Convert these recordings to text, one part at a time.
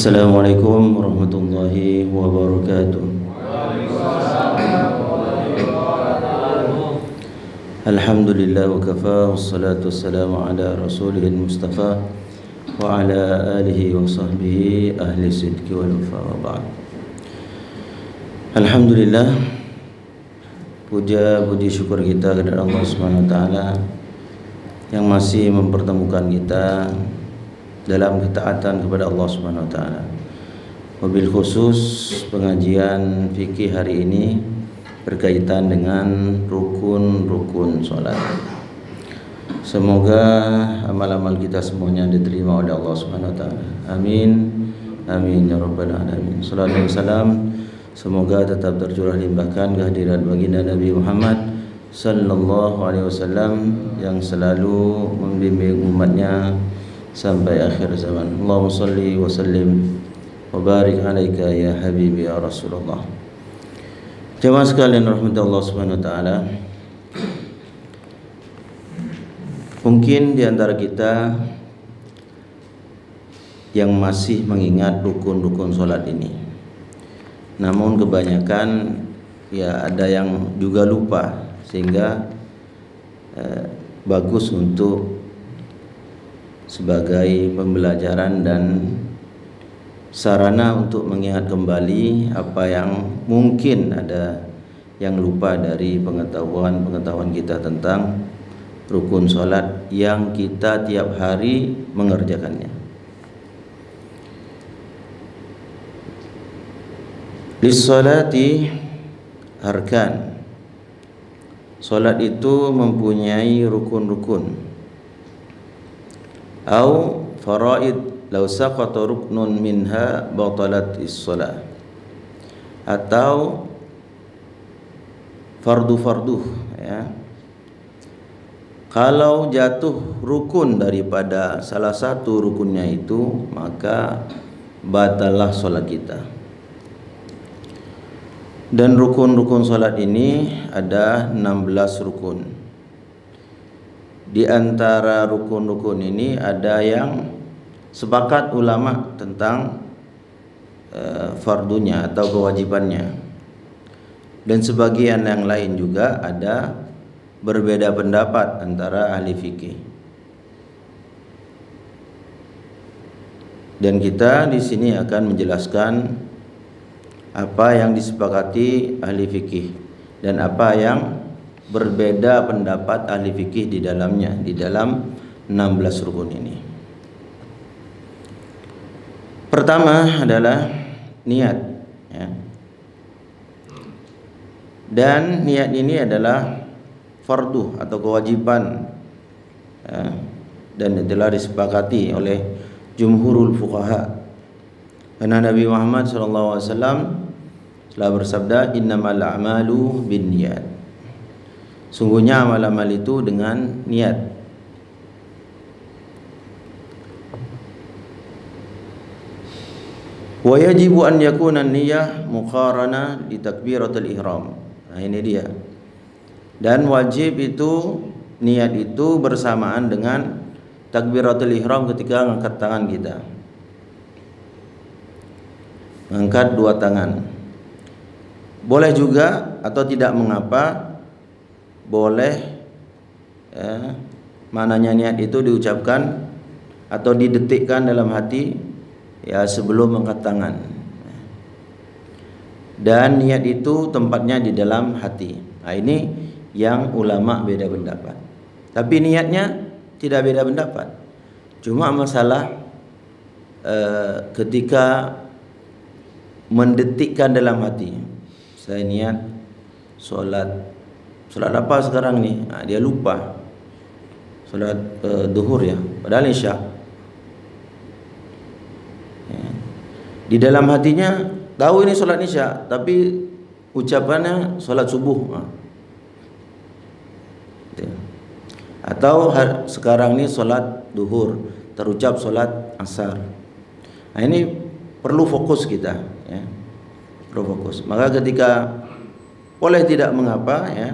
Assalamualaikum warahmatullahi wabarakatuh. Alhamdulillah wa kafa, wassalatu wassalamu ala rasulihil mustafa wa ala alihi wa sahbihi ahli sidqi wal wafa wa ba'd. Alhamdulillah, puja puji syukur kita kepada Allah Subhanahu wa taala yang masih mempertemukan kita dalam ketaatan kepada Allah Subhanahu wa taala. Wabil khusus pengajian fikih hari ini berkaitan dengan rukun-rukun salat. Semoga amal-amal kita semuanya diterima oleh Allah Subhanahu wa taala. Amin. Amin ya rabbal alamin. Sallallahu alaihi wasallam semoga tetap tercurah limpahkan kehadiran baginda Nabi Muhammad sallallahu alaihi wasallam yang selalu membimbing umatnya sampai akhir zaman. Allahumma salli wa sallim wa barik alaika ya habibi ya Rasulullah. Jemaah sekalian rahmat Allah Subhanahu wa taala, mungkin di antara kita yang masih mengingat rukun-rukun salat ini. Namun kebanyakan ya ada yang juga lupa, sehingga bagus untuk sebagai pembelajaran dan sarana untuk mengingat kembali apa yang mungkin ada yang lupa dari pengetahuan kita tentang rukun salat yang kita tiap hari mengerjakannya. Lis-salati arkan. Salat itu mempunyai rukun-rukun. Au faraid law saqata ruknun minha batalat is-shalah, atau fardu-fardu ya. Kalau jatuh rukun daripada salah satu rukunnya itu, maka batalah salat kita. Dan rukun-rukun salat ini ada 16 rukun. Di antara rukun-rukun ini ada yang sepakat ulama tentang fardunya atau kewajibannya, dan sebagian yang lain juga ada berbeda pendapat antara ahli fikih. Dan kita di sini akan menjelaskan apa yang disepakati ahli fikih dan apa yang berbeda pendapat ahli fikih di dalamnya, di dalam 16 rukun ini. Pertama adalah niat ya. Dan niat ini adalah fardu atau kewajiban ya, dan telah disepakati oleh jumhurul fuqaha. Karena Nabi Muhammad SAW telah bersabda, innamal a'malu binniyat. Sungguhnya amal-amal itu dengan niat. Wa yajibu an yakuna an-niyyah muqarana li takbiratul ihram. Nah ini dia. Dan wajib itu niat itu bersamaan dengan takbiratul ihram ketika mengangkat tangan kita. Mengangkat dua tangan. Boleh juga atau tidak mengapa, boleh ya, mananya niat itu diucapkan atau didetikkan dalam hati ya sebelum angkat tangan. Dan niat itu tempatnya di dalam hati. Nah ini yang ulama beda pendapat. Tapi niatnya tidak beda pendapat. Cuma masalah ketika mendetikkan dalam hati. Saya niat sholat apa sekarang nih? Nah, dia lupa sholat duhur ya, padahal isya. Ya. Di dalam hatinya tahu ini sholat isya, tapi ucapannya sholat subuh. Nah. Ya. Atau sekarang ini sholat duhur, terucap sholat asar. Nah ini perlu fokus kita, ya. Perlu fokus. Maka ketika boleh tidak mengapa, ya.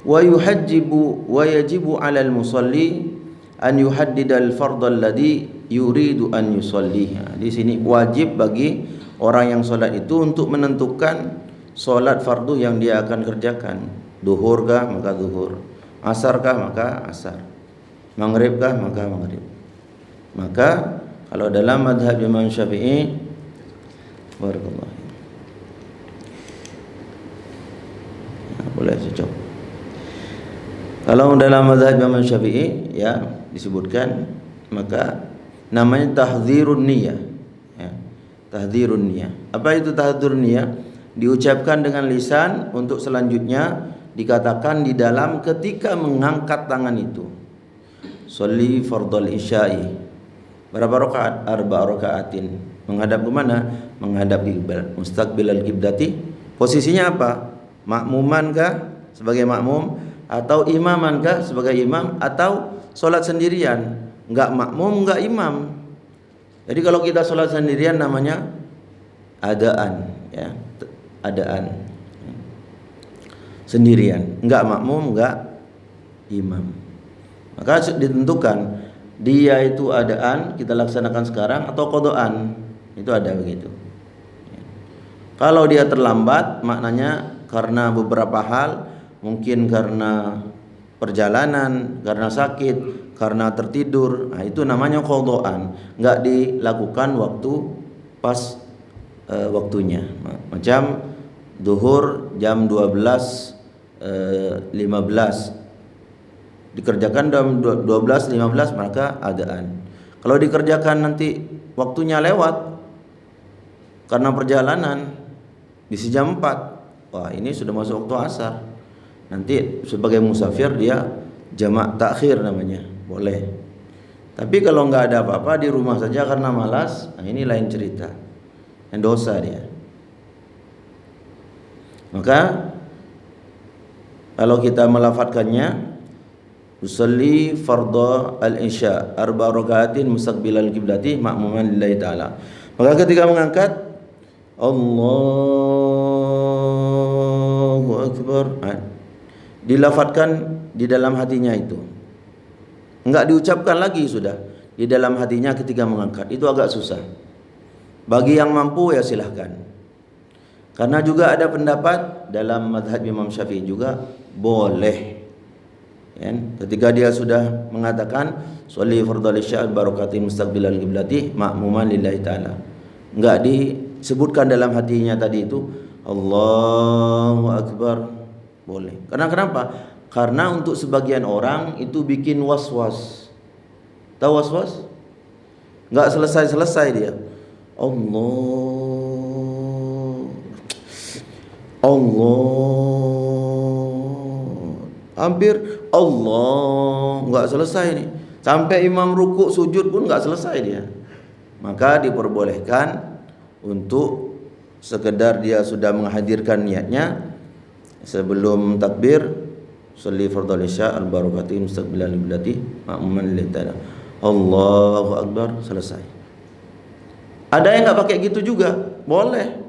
Wa yuhajjibu wa yajibu 'alal musalli an yuhaddidal fardal ladzi yuridu an yusalliha. Di sini wajib bagi orang yang solat itu untuk menentukan solat fardu yang dia akan kerjakan. Duhur kah maka duhur, asar kah maka asar, maghrib kah maka maghrib. Maka kalau dalam mazhab Imam Syafi'i, barakallahu, boleh cocok. Kalau dalam mazhab Imam Syafi'i ya disebutkan, maka namanya tahdzirun niyah. Ya, tahdzirun niyah. Apa itu tahdzirun niyah? Diucapkan dengan lisan untuk selanjutnya dikatakan di dalam ketika mengangkat tangan itu. Sholli fardhal isya'i. Berapa rakaat? 4 rakaatin. Menghadap ke mana? Menghadap kiblat. Mustaqbilal kiblati. Posisinya apa? Makmuman kah sebagai makmum, atau imaman kah sebagai imam, atau solat sendirian? Enggak makmum, enggak imam. Jadi kalau kita solat sendirian namanya adaan, ya, adaan sendirian, enggak makmum, enggak imam. Maka ditentukan dia itu adaan kita laksanakan sekarang atau qadaan, itu ada begitu. Kalau dia terlambat, maknanya karena beberapa hal, mungkin karena perjalanan, karena sakit, karena tertidur, nah itu namanya qadaan, enggak dilakukan waktu pas waktunya. Macam duhur jam 12.15 dikerjakan dalam 12.15 maka adaan. Kalau dikerjakan nanti waktunya lewat karena perjalanan di jam 4, wah ini sudah masuk waktu asar. Nanti sebagai musafir dia jamak takhir namanya, boleh. Tapi kalau nggak ada apa-apa di rumah saja karena malas, nah ini lain cerita, yang dosa dia. Maka kalau kita melafadzkannya, usolli fardhu al-isya 4 rakaatin mustaqbilal kiblati ma'muman lillahi ta'ala. Maka ketika mengangkat Allahu akbar, dilafadzkan di dalam hatinya itu. Enggak diucapkan lagi, sudah di dalam hatinya ketika mengangkat. Itu agak susah. Bagi yang mampu ya silahkan. Karena juga ada pendapat dalam mazhab Imam Syafi'i juga boleh. Ya, ketika dia sudah mengatakan sholli fardhal isya barakatin mustaqbilal qiblati ma'muman lillahi ta'ala, enggak disebutkan dalam hatinya tadi itu Allahu akbar, boleh. Karena kenapa? Karena untuk sebagian orang itu bikin was-was. Tahu was-was? Enggak selesai-selesai dia. Allah hampir Allah enggak selesai nih, sampai imam ruku sujud pun enggak selesai dia. Maka diperbolehkan untuk sekedar dia sudah menghadirkan niatnya sebelum takbir, sholli fardhal isya al barakatin mustaqbilal qiblati ma'muman lillahi ta'ala, Allahu akbar, selesai. Ada yang enggak pakai gitu juga, boleh.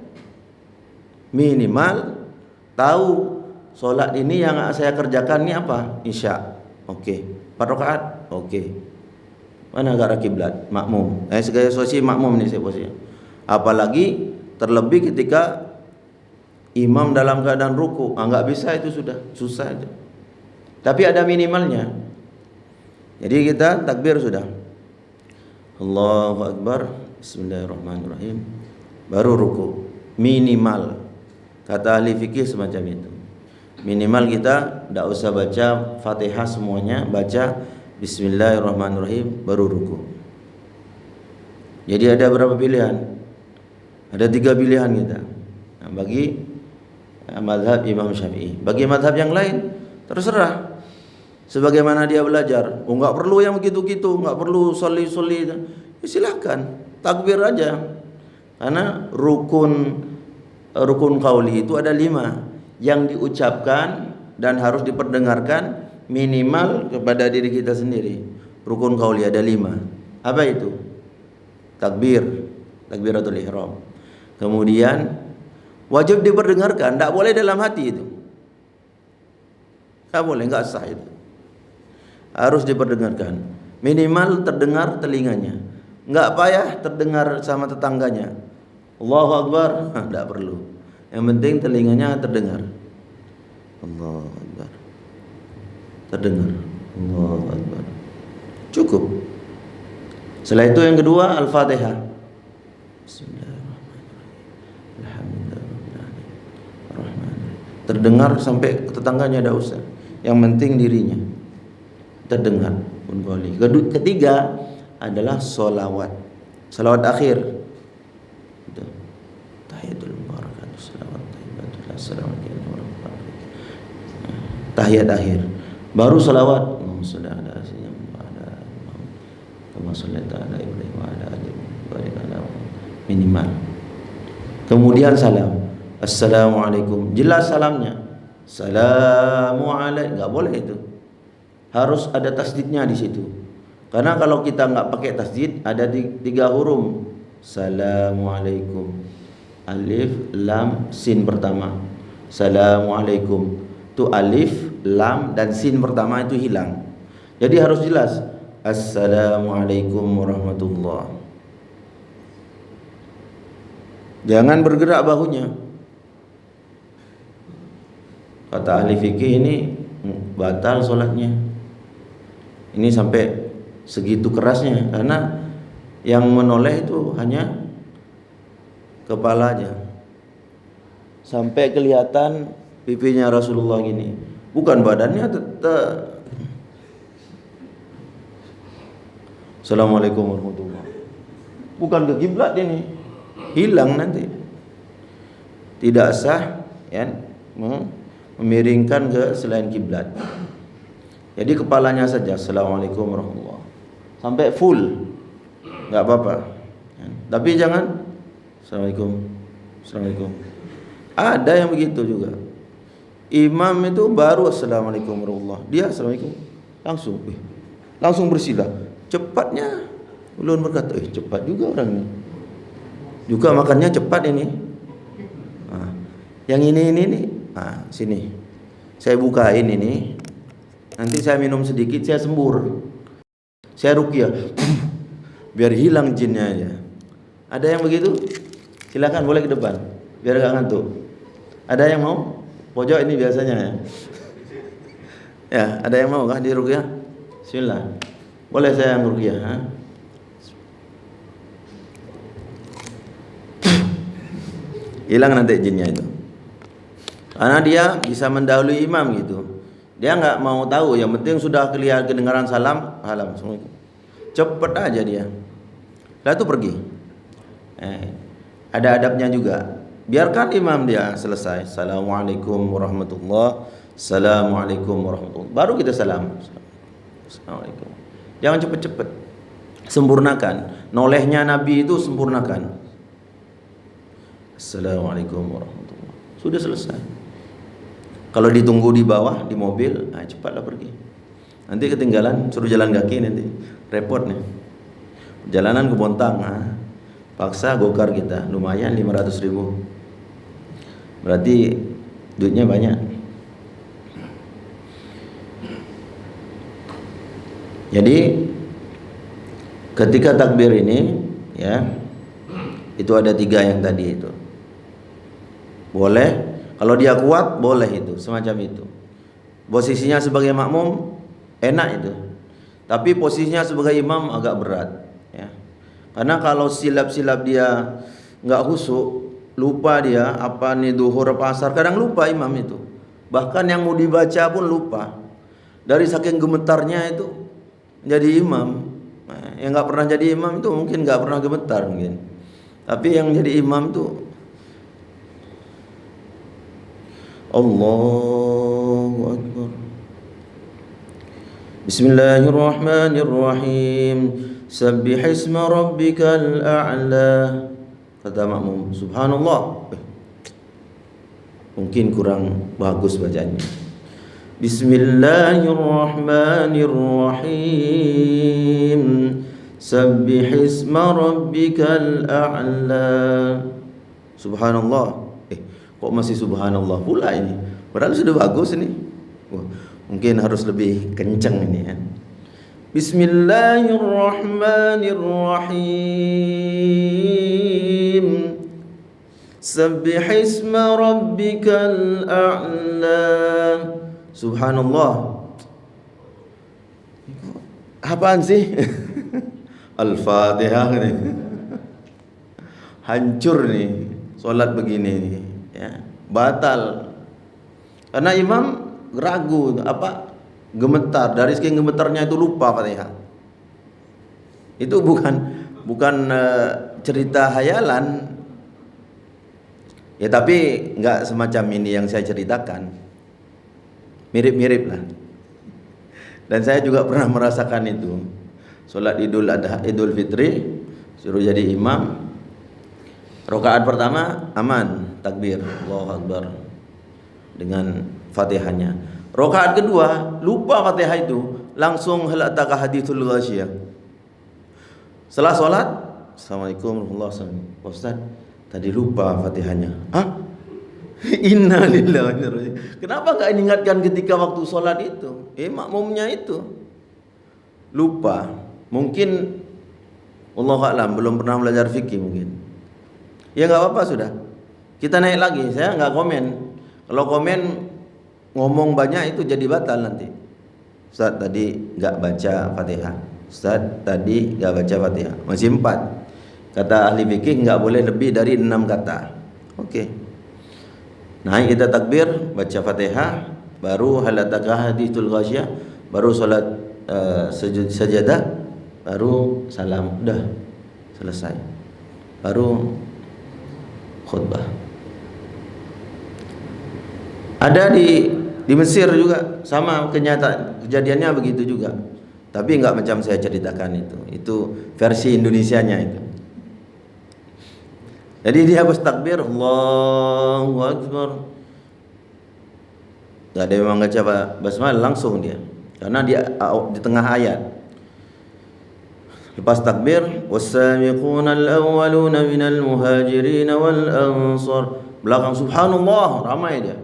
Minimal tahu solat ini yang saya kerjakan ini apa? Isya. Oke. 4 rakaat. Oke. Mana arah kiblat? Makmum. Segala posisi makmum nih saya posisinya. Apalagi terlebih ketika imam dalam keadaan ruku, enggak bisa, itu sudah susah aja. Tapi ada minimalnya. Jadi kita takbir sudah. Allahu akbar, bismillahirrahmanirrahim. Baru ruku. Minimal. Kata ahli fikih semacam itu. Minimal kita tidak usah baca Fatihah semuanya, baca bismillahirrahmanirrahim baru ruku. Jadi ada berapa pilihan? Ada 3 pilihan kita. Nah, bagi mazhab Imam Syafi'i. Bagi mazhab yang lain terserah. Sebagaimana dia belajar. Oh, enggak perlu yang begitu-gitu, enggak perlu sholli. Ya, silakan, takbir aja. Karena rukun qauli itu ada 5 yang diucapkan dan harus diperdengarkan minimal kepada diri kita sendiri. Rukun qauli ada 5. Apa itu? Takbiratul ihram. Kemudian wajib diperdengarkan, tidak boleh dalam hati itu. Tidak boleh, enggak sah itu. Harus diperdengarkan. Minimal terdengar telinganya. Enggak payah terdengar sama tetangganya. Allahu Akbar, enggak perlu. Yang penting telinganya terdengar. Allahu Akbar. Terdengar. Allahu Akbar. Cukup. Setelah itu yang kedua Al-Fatihah. Bismillahirrahmanirrahim. Alhamdulillahirrahmanirrahim. Terdengar sampai tetangganya tidak usah. Yang penting dirinya terdengar pun boleh. Ketiga adalah solawat. Solawat akhir. Itu. Tahiyatul barakatuh. Solawat tahiyatul assalamualaikum warahmatullahi wabarakatuh. Tahiyat akhir. Baru solawat. Sudah ada aslinya. Kama shallaita ala Ibrahim wa ala ali Ibrahim minimal. Kemudian salam. Assalamualaikum. Jelas salamnya. Assalamualaikum. Enggak boleh itu. Harus ada tasdidnya di situ. Karena kalau kita enggak pakai tasdid, ada 3 huruf. Assalamualaikum. Alif, lam, sin pertama. Assalamualaikum. Itu alif, lam, dan sin pertama itu hilang. Jadi harus jelas. Assalamualaikum warahmatullahi. Jangan bergerak bahunya. Kata ahli fikih ini batal solatnya. Ini sampai segitu kerasnya, karena yang menoleh itu hanya kepala aja. Sampai kelihatan pipinya Rasulullah gini. Bukan badannya tetap. Assalamualaikum warahmatullahi wabarakatuh. Bukan ke kiblat ini. Hilang nanti. Tidak sah ya, memiringkan ke selain kiblat. Jadi kepalanya saja Assalamualaikum warahmatullahi wabarakatuh. Sampai full. Enggak apa-apa. Ya. Tapi jangan Assalamualaikum. Assalamualaikum. Ada yang begitu juga. Imam itu baru Assalamualaikum warahmatullahi wabarakatuh. Dia Assalamualaikum. Langsung bersila. Cepatnya ulun berkata, cepat juga orang ini. Juga makannya cepat ini. Nah, yang ini. Nah, sini. Saya bukain ini. Nanti saya minum sedikit, saya sembur. Saya ruqyah. Biar hilang jinnya aja. Ada yang begitu? Silakan boleh ke depan. Biar enggak ngantuk. Ada yang mau? Pojok ini biasanya ya. Ya, ada yang mau kah di ruqyah? Bismillah. Boleh saya yang ruqyah, ha? Hilang nanti jinnya itu. Karena dia bisa mendahului imam gitu. Dia enggak mau tahu, yang penting sudah kelihatan kedengaran salam, Assalamualaikum. Cepet aja dia. Lalu itu pergi. Ada adabnya juga. Biarkan imam dia selesai. Assalamualaikum warahmatullahi. Assalamualaikum warahmatullahi. Baru kita salam. Assalamualaikum. Jangan cepat-cepat. Sempurnakan. Nolehnya Nabi itu sempurnakan. Assalamualaikum warahmatullahi wabarakatuh. Sudah selesai. Kalau ditunggu di bawah di mobil, cepatlah pergi. Nanti ketinggalan, suruh jalan kaki nanti. Repot nih. Perjalanan ke Bontang, paksa gokar kita, lumayan 500.000. Berarti duitnya banyak. Jadi ketika takbir ini ya, itu ada 3 yang tadi itu. Boleh, kalau dia kuat boleh itu, semacam itu. Posisinya sebagai makmum enak itu. Tapi posisinya sebagai imam agak berat ya. Karena kalau silap-silap dia enggak khusyuk, lupa dia apa nih duhur apa asar, kadang lupa imam itu. Bahkan yang mau dibaca pun lupa. Dari saking gemetarnya itu jadi imam. Yang enggak pernah jadi imam itu mungkin enggak pernah gemetar mungkin. Tapi yang jadi imam itu Allahu Akbar. Bismillahirrahmanirrahim. Sabbihisma rabbikal a'la. Kata makmum, subhanallah. Mungkin kurang bagus bacanya. Bismillahirrahmanirrahim. Sabbihisma rabbikal a'la. Subhanallah. Kok masih subhanallah pula ini? Padahal sudah bagus ini. Mungkin harus lebih kencang ini ya. Bismillahirrahmanirrahim. Sabbihisma rabbikal a'la. Subhanallah. Apaan sih? Al-Fatihah nih. Hancur nih solat begini nih, ya. Batal. Karena imam ragu, gemetar, dari segi gemetarnya itu lupa Fatihah. Itu bukan cerita hayalan. Ya tapi enggak semacam ini yang saya ceritakan. Mirip-mirip lah. Dan saya juga pernah merasakan itu. Salat Idul Adha, Idul Fitri, suruh jadi imam. Rakaat pertama aman, takbir, Allahu Akbar, dengan Fatihahnya. Rakaat kedua lupa Fatihah itu, langsung hal ataka hadithul ghasyiyah. Setelah salat, Assalamualaikum warahmatullahi wabarakatuh. Ustaz, tadi lupa Fatihahnya. Hah? Inna lillahi wa inna ilaihi raji'un. Kenapa enggak diingatkan ketika waktu salat itu? Makmumnya itu lupa. Mungkin Allahu a'lam, belum pernah belajar fikih mungkin. Ya enggak apa-apa sudah. Kita naik lagi, saya enggak komen. Kalau komen ngomong banyak itu jadi batal nanti. Ustaz tadi enggak baca Fatihah. Ustaz tadi enggak baca Fatihah. Masih 4. Kata ahli fikih enggak boleh lebih dari 6 kata. Oke. Naik kita takbir, baca Fatihah, baru hal ataka hadithul ghasyiyah, baru salat sajadah, baru salam, udah selesai. Baru khutbah. Ada di Mesir juga sama kejadiannya begitu juga. Tapi enggak macam saya ceritakan itu. Itu versi Indonesianya itu. Jadi dia habis takbir, Allahu Akbar. Enggak ada memang baca basmalah, langsung dia. Karena dia di tengah ayat. Lepas takbir, was-sabiqunal awwaluna minal muhajirin wal ansar. Belakang subhanallah, ramai dia.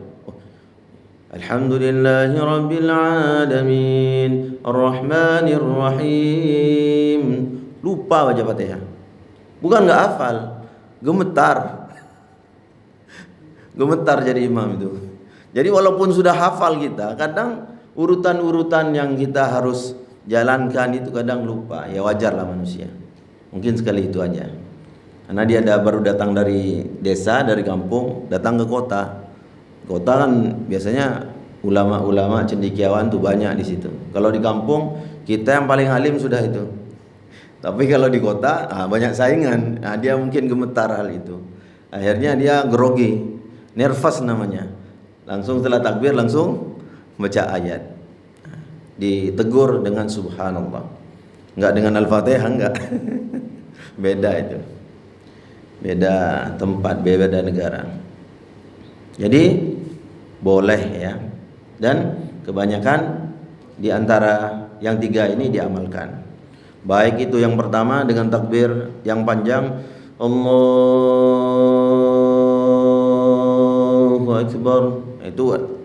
Alhamdulillahi rabbil alamin, arrahmanir rahim. Lupa baca Fatihah. Bukan enggak hafal, gemetar. Gemetar jadi imam itu. Jadi walaupun sudah hafal kita, kadang urutan-urutan yang kita harus jalankan itu kadang lupa. Ya wajarlah manusia. Mungkin sekali itu aja. Karena dia baru datang dari desa, dari kampung, datang ke kota. Kota kan biasanya ulama-ulama cendekiawan tuh banyak di situ. Kalau di kampung kita yang paling alim sudah itu. Tapi kalau di kota banyak saingan. Dia mungkin gemetar hal itu. Akhirnya dia grogi, nervous namanya. Langsung setelah takbir langsung baca ayat. Ditegur dengan subhanallah. Enggak dengan Al-Fatihah, enggak. Beda itu. Beda tempat, beda negara. Jadi boleh ya. Dan kebanyakan di antara yang 3 ini diamalkan. Baik itu yang pertama dengan takbir yang panjang, Allahu Akbar, itu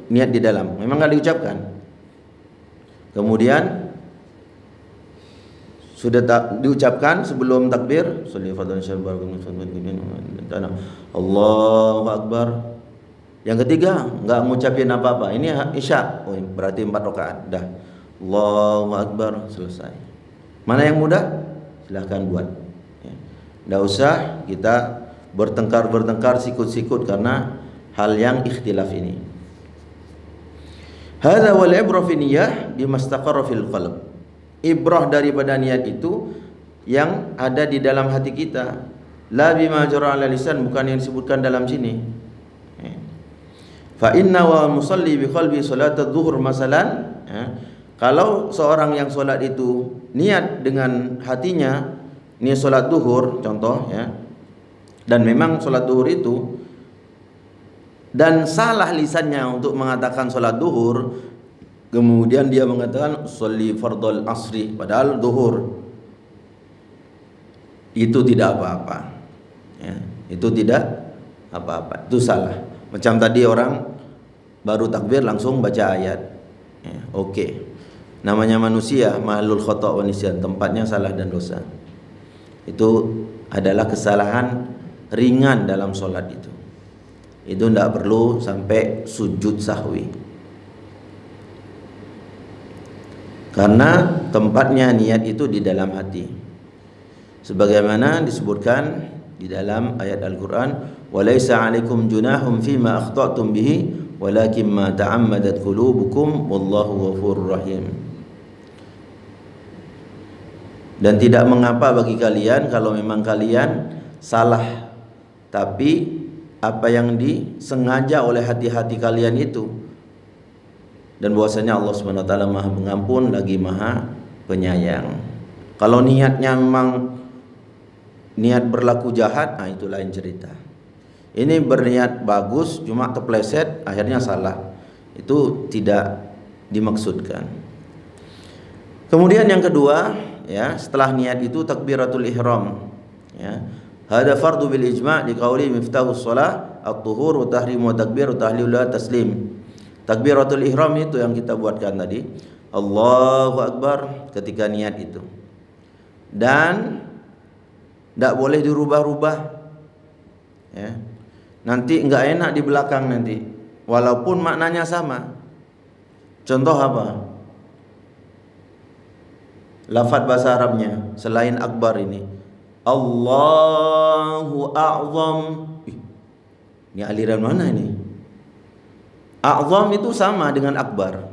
niat di dalam, memang enggak diucapkan. Kemudian sudah diucapkan sebelum takbir, Allahu Akbar. Yang ketiga enggak mengucapin apa-apa. Ini Isya. Oh, berarti 4 rakaat. Dah. Allahu Akbar, selesai. Mana yang mudah? Silahkan buat. Ya. Enggak usah kita bertengkar sikut-sikut karena hal yang ikhtilaf ini. Hadza wal ibrah fi niyyah bimastaqarra fil qalb. Ibrah daripada niat itu yang ada di dalam hati kita. La bima jara 'ala lisan, bukan yang disebutkan dalam sini. Fa inna wa musalli bi qalbi salat adz-dzuhur masalan, kalau seorang yang solat itu niat dengan hatinya, niat solat zuhur contoh ya, dan memang solat zuhur itu, dan salah lisannya untuk mengatakan solat zuhur, kemudian dia mengatakan sholli fardhol asri, padahal zuhur, itu tidak apa-apa ya, itu tidak apa-apa, itu salah. Macam tadi orang baru takbir langsung baca ayat ya, oke. Namanya manusia, mahallul khata' wa nisyan, tempatnya salah dan dosa. Itu adalah kesalahan ringan dalam sholat itu. Itu tidak perlu sampai sujud sahwi. Karena tempatnya niat itu di dalam hati. Sebagaimana disebutkan di dalam ayat Al-Quran, وَلَيْسَ عَلَيْكُمْ جُنَاحٌ فِيمَا أَخْطَأْتُمْ بِهِ وَلَكِنْ مَا تَعَمَّدَتْ قُلُوبُكُمْ وَاللَّهُ غَفُورٌ رَحِيمٌ. Dan tidak mengapa bagi kalian kalau memang kalian salah, tapi apa yang disengaja oleh hati-hati kalian itu, dan bahwasanya Allah Subhanahu wa taala Maha Pengampun lagi Maha Penyayang. Kalau niatnya memang niat berlaku jahat, nah itu lain cerita. Ini berniat bagus cuma kepleset akhirnya salah, itu tidak dimaksudkan. Kemudian yang kedua, ya, setelah niat itu takbiratul ihram, ya. Hada fardu bil ijma' di qauli miftahus shalah at-tuhur wa tahrim wa takbir wa tahlil wa taslim. Takbiratul ihram itu yang kita buatkan tadi, Allahu Akbar ketika niat itu. Dan tidak boleh dirubah-rubah, ya. Nanti enggak enak di belakang nanti, walaupun maknanya sama. Contoh apa? Lafaz bahasa Arabnya selain akbar ini, Allahu a'zam. Ini aliran mana ini? A'zam itu sama dengan akbar.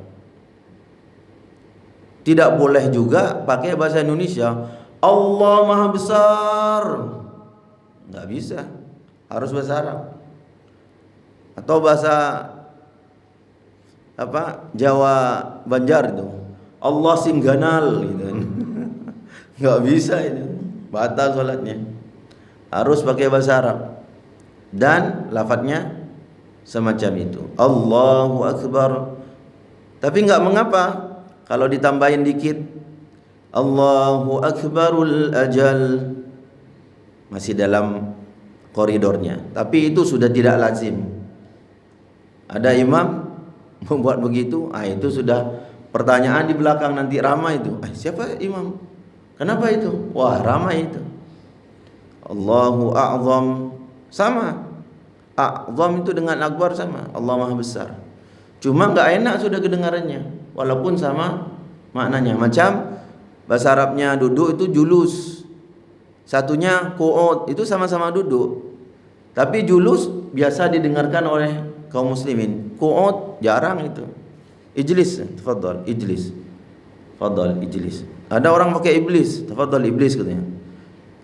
Tidak boleh juga pakai bahasa Indonesia, Allah Maha Besar. Enggak bisa, harus bahasa Arab. Atau bahasa apa? Jawa Banjar itu, Allah Singganal gitu. Enggak bisa itu, batal salatnya. Harus pakai bahasa Arab. Dan lafadznya semacam itu, Allahu Akbar. Tapi enggak mengapa kalau ditambahin dikit, Allahu Akbarul Ajal, masih dalam koridornya. Tapi itu sudah tidak lazim. Ada imam membuat begitu, itu sudah pertanyaan di belakang nanti ramai itu. Siapa imam? Kenapa itu? Wah, ramai itu. Allahu A'zam sama. A'zam itu dengan akbar sama. Allah Maha Besar. Cuma enggak enak sudah kedengarannya, walaupun sama maknanya. Macam bahasa Arabnya duduk itu julus, satunya qu'ud, itu sama-sama duduk. Tapi julus biasa didengarkan oleh kaum muslimin, qu'ud jarang itu. Ijlis, tafadhal, ijlis. Tafadhal, ijlis. Ada orang pakai iblis, tafadhal iblis katanya.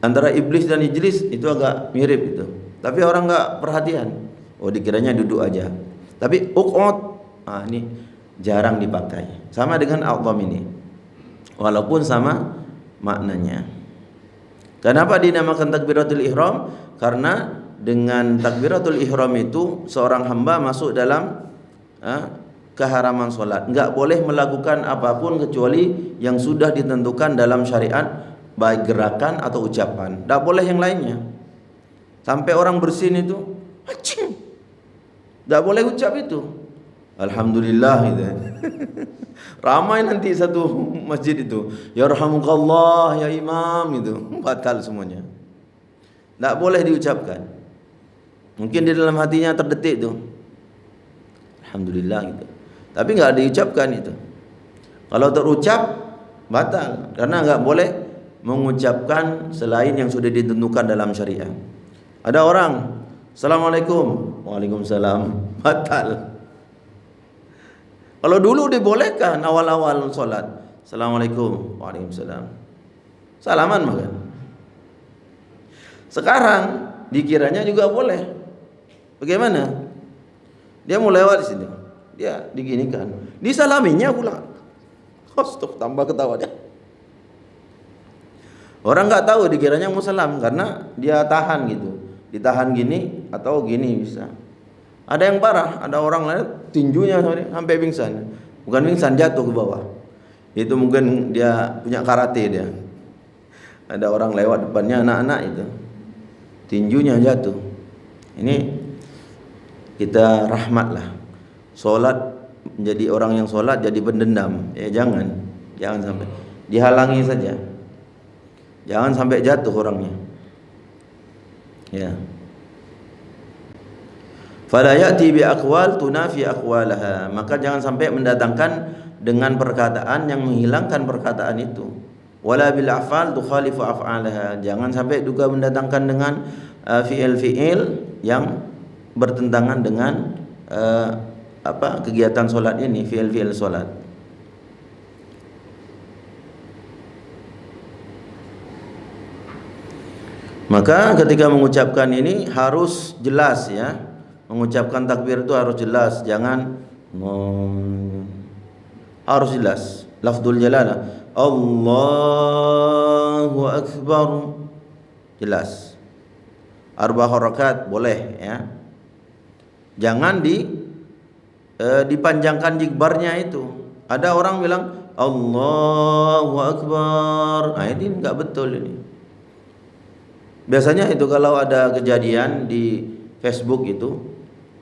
Antara iblis dan ijlis itu agak mirip itu. Tapi orang enggak perhatian. Oh, dikiranya duduk aja. Tapi uqud, ini jarang dipakai. Sama dengan a'zam ini. Walaupun sama maknanya. Kenapa dinamakan takbiratul ihram? Karena dengan takbiratul ihram itu seorang hamba masuk dalam keharaman solat. Enggak boleh melakukan apapun kecuali yang sudah ditentukan dalam syariat, baik gerakan atau ucapan. Enggak boleh yang lainnya. Sampai orang bersin itu, enggak boleh ucap itu, Alhamdulillah gitu. Ramai nanti satu masjid itu, yarhamukallah ya imam, itu batal semuanya. Enggak boleh diucapkan. Mungkin di dalam hatinya terdetik itu, Alhamdulillah gitu. Tapi enggak diucapkan itu. Kalau terucap batal, karena enggak boleh mengucapkan selain yang sudah ditentukan dalam syariat. Ada orang, Assalamualaikum, Waalaikumsalam, batal. Kalau dulu dibolehkan awal-awal solat, Assalamualaikum, Waalaikumsalam, salaman makan. Sekarang dikiranya juga boleh. Bagaimana? Dia mau lewat di sini, dia diginikan, disalaminya pula. Stop, tambah ketawa dia. Orang nggak tahu, dikiranya mau salam karena dia tahan gitu, ditahan gini atau gini bisa. Ada yang parah, ada orang lain tinjunya sampai pingsan. Bukan pingsan, jatuh ke bawah. Itu mungkin dia punya karate dia. Ada orang lewat depannya, anak-anak itu, tinjunya jatuh. Ini kita rahmatlah. Solat, menjadi orang yang solat jadi pendendam, ya jangan. Jangan sampai. Dihalangi saja. Jangan sampai jatuh orangnya. Ya. Fala ya'ti bi aqwal tunafi aqwalaha. Maka jangan sampai mendatangkan dengan perkataan yang menghilangkan perkataan itu. Wala bil af'al tukhalifu af'alaha. Jangan sampai juga mendatangkan dengan fi'il-fi'il yang bertentangan dengan kegiatan solat ini, fi'il-fi'il solat. Maka ketika mengucapkan ini harus jelas ya. Mengucapkan takbir itu harus jelas, jangan harus jelas. Lafdzul jalalah, Allahu Akbar, jelas. Arba harakat boleh ya. Jangan dipanjangkan jigbarnya itu. Ada orang bilang Allahu Akbar. Nah, ini enggak betul ini. Biasanya itu kalau ada kejadian di Facebook itu,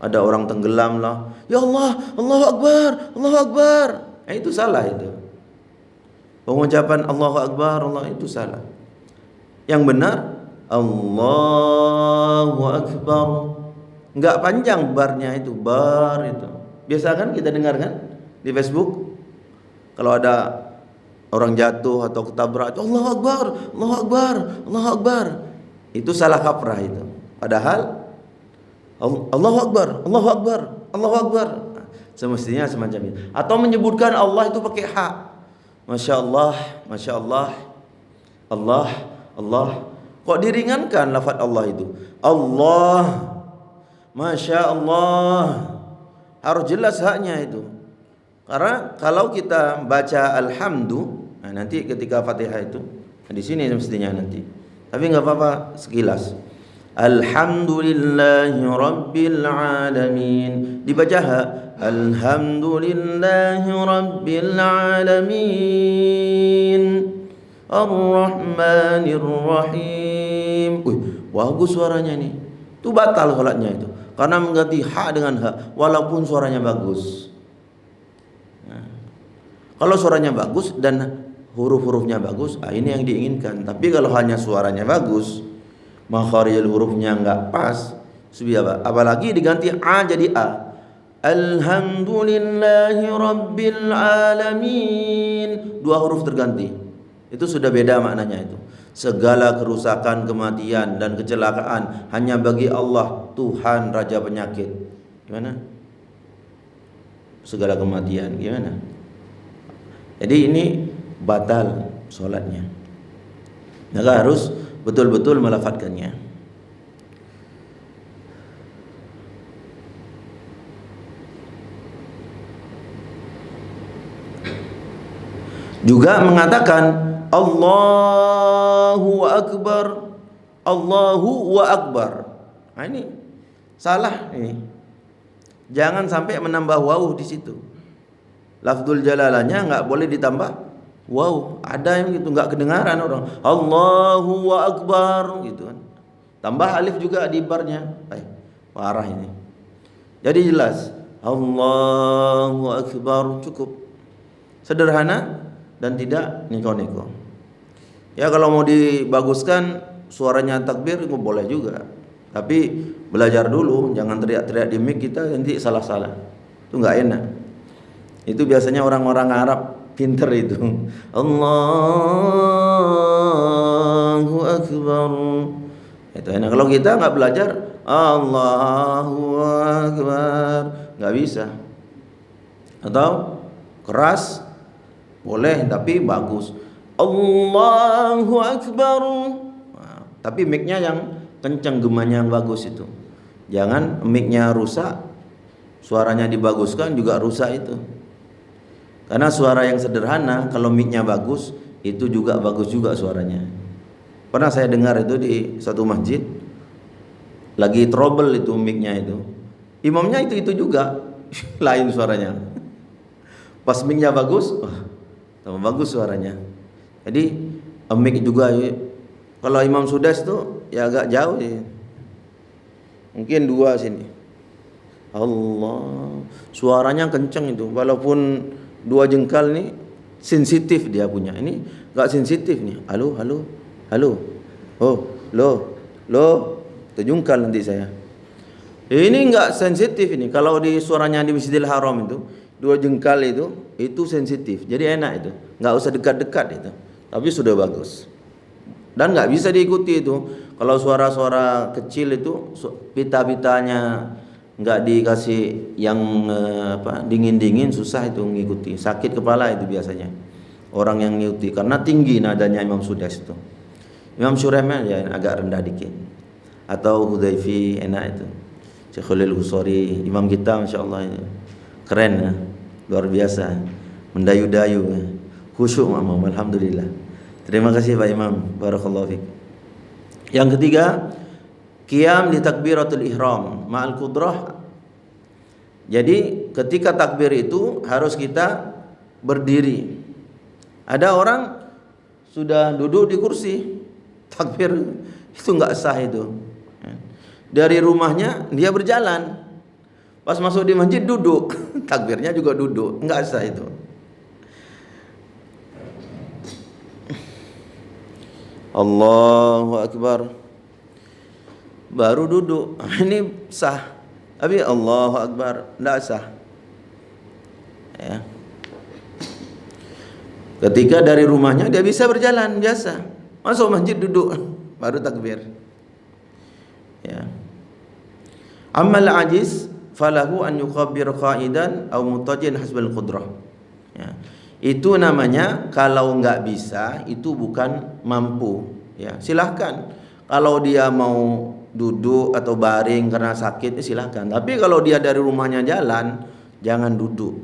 ada orang tenggelam lah, ya Allah, Allahu Akbar, Allahu Akbar. Nah, itu salah itu. Pengucapan Allahu Akbar, Allah itu salah. Yang benar Allahu Akbar. Enggak panjang barnya itu, bar itu. Biasa kan kita dengar kan di Facebook, kalau ada orang jatuh atau ketabrak, Allahu Akbar, Allahu Akbar, Allahu Akbar. Itu salah kaprah itu. Padahal Allahu Akbar, Allahu Akbar, Allahu Akbar. Semestinya semacam itu. Atau menyebutkan Allah itu pakai ha. Masya Allah, Masya Allah, Allah, Allah. Kok diringankan lafaz Allah itu? Allah, Masya Allah. Harus jelas haknya itu. Karena kalau kita baca alhamdu, nah nanti ketika Fatihah itu, di sini semestinya nanti. Tapi nggak apa-apa sekilas. Alhamdulillahi Rabbil Alamin. Dibaca ha. Alhamdulillahi Rabbil Alamin. Ar-Rahmanir Rahim. Bagus suaranya nih. Itu batal salatnya itu. Karena mengganti ha dengan ha walaupun suaranya bagus. Nah, kalau suaranya bagus dan huruf-hurufnya bagus, ini yang diinginkan. Tapi kalau hanya suaranya bagus, makharijul hurufnya enggak pas, apalagi diganti a jadi a. Alhamdulillahi Rabbil Alamin. Dua huruf terganti. Itu sudah beda maknanya itu. Segala kerusakan, kematian dan kecelakaan hanya bagi Allah, Tuhan Raja penyakit. Gimana? Segala kematian gimana? Jadi ini batal solatnya. Maka harus betul-betul melafadzkannya. Juga mengatakan Allahu Akbar, Allahu wa Akbar. Nah, ini salah ini. Jangan sampai menambah waw di situ. Lafdzul jalalahnya enggak boleh ditambah waw. Ada yang gitu enggak kedengaran orang. Allahu Akbar gitu kan. Tambah alif juga di barnya. Parah ini. Jadi jelas Allahu Akbar cukup. Sederhana dan tidak neko-neko. Ya kalau mau dibaguskan suaranya takbir boleh juga. Tapi belajar dulu, jangan teriak-teriak di mic kita nanti salah-salah. Itu enggak enak. Itu biasanya orang-orang Arab pinter itu. Allahu Akbar. Itu enak. Kalau kita enggak belajar Allahu Akbar, enggak bisa. Atau keras boleh tapi bagus. Allahu Akbar. Nah, tapi mic-nya yang kencang, gemanya yang bagus itu. Jangan mic-nya rusak, suaranya dibaguskan juga rusak itu. Karena suara yang sederhana kalau mic-nya bagus itu juga bagus juga suaranya. Pernah saya dengar itu di satu masjid lagi trouble itu mic-nya itu. Imamnya itu juga lain suaranya. Pas mic-nya bagus, tambah bagus suaranya. Jadi mic juga kalau Imam Sudas tuh ya agak jauh ya. Mungkin 2 sini. Allah, suaranya kenceng itu. Walaupun 2 jengkal nih sensitif dia punya. Ini enggak sensitif nih. Halo, halo, halo. Oh, lo, terjungkal nanti saya. Ini enggak sensitif ini. Kalau di suaranya di Masjidil Haram itu 2 jengkal itu sensitif. Jadi enak itu. Enggak usah dekat-dekat itu. Tapi sudah bagus. Dan enggak bisa diikuti itu. Kalau suara-suara kecil itu pita-pitanya enggak dikasih yang dingin-dingin, susah itu ngikuti. Sakit kepala itu biasanya orang yang ngikuti karena tinggi nadanya Imam Sudais itu. Imam Syurahman ya agak rendah dikit. Atau Hudayfi enak itu. Syekh Khalil Husari, imam kita masyaallah itu. Keren ya. Luar biasa. Mendayu-dayu ya. Khusyuk imam, alhamdulillah. Terima kasih Pak Imam, barakallahu fiik. Yang ketiga, qiyam di takbiratul ihram ma'al qudrah. Jadi ketika takbir itu harus kita berdiri. Ada orang sudah duduk di kursi, takbir itu enggak sah itu. Dari rumahnya dia berjalan, pas masuk di masjid duduk, takbirnya juga duduk, enggak sah itu. Allahu Akbar, baru duduk, ini sah. Tapi Allahu Akbar, tidak sah. Ya. Ketika dari rumahnya dia bisa berjalan biasa, masuk masjid duduk, baru takbir. Ya. Amal ajiz falahu an yukabbir qa'idan aw mutajin hasbal qudrah. Ya. Itu namanya kalau enggak bisa itu bukan mampu. Ya, silahkan. Kalau dia mau duduk atau baring karena sakit, silahkan. Tapi kalau dia dari rumahnya jalan, jangan duduk.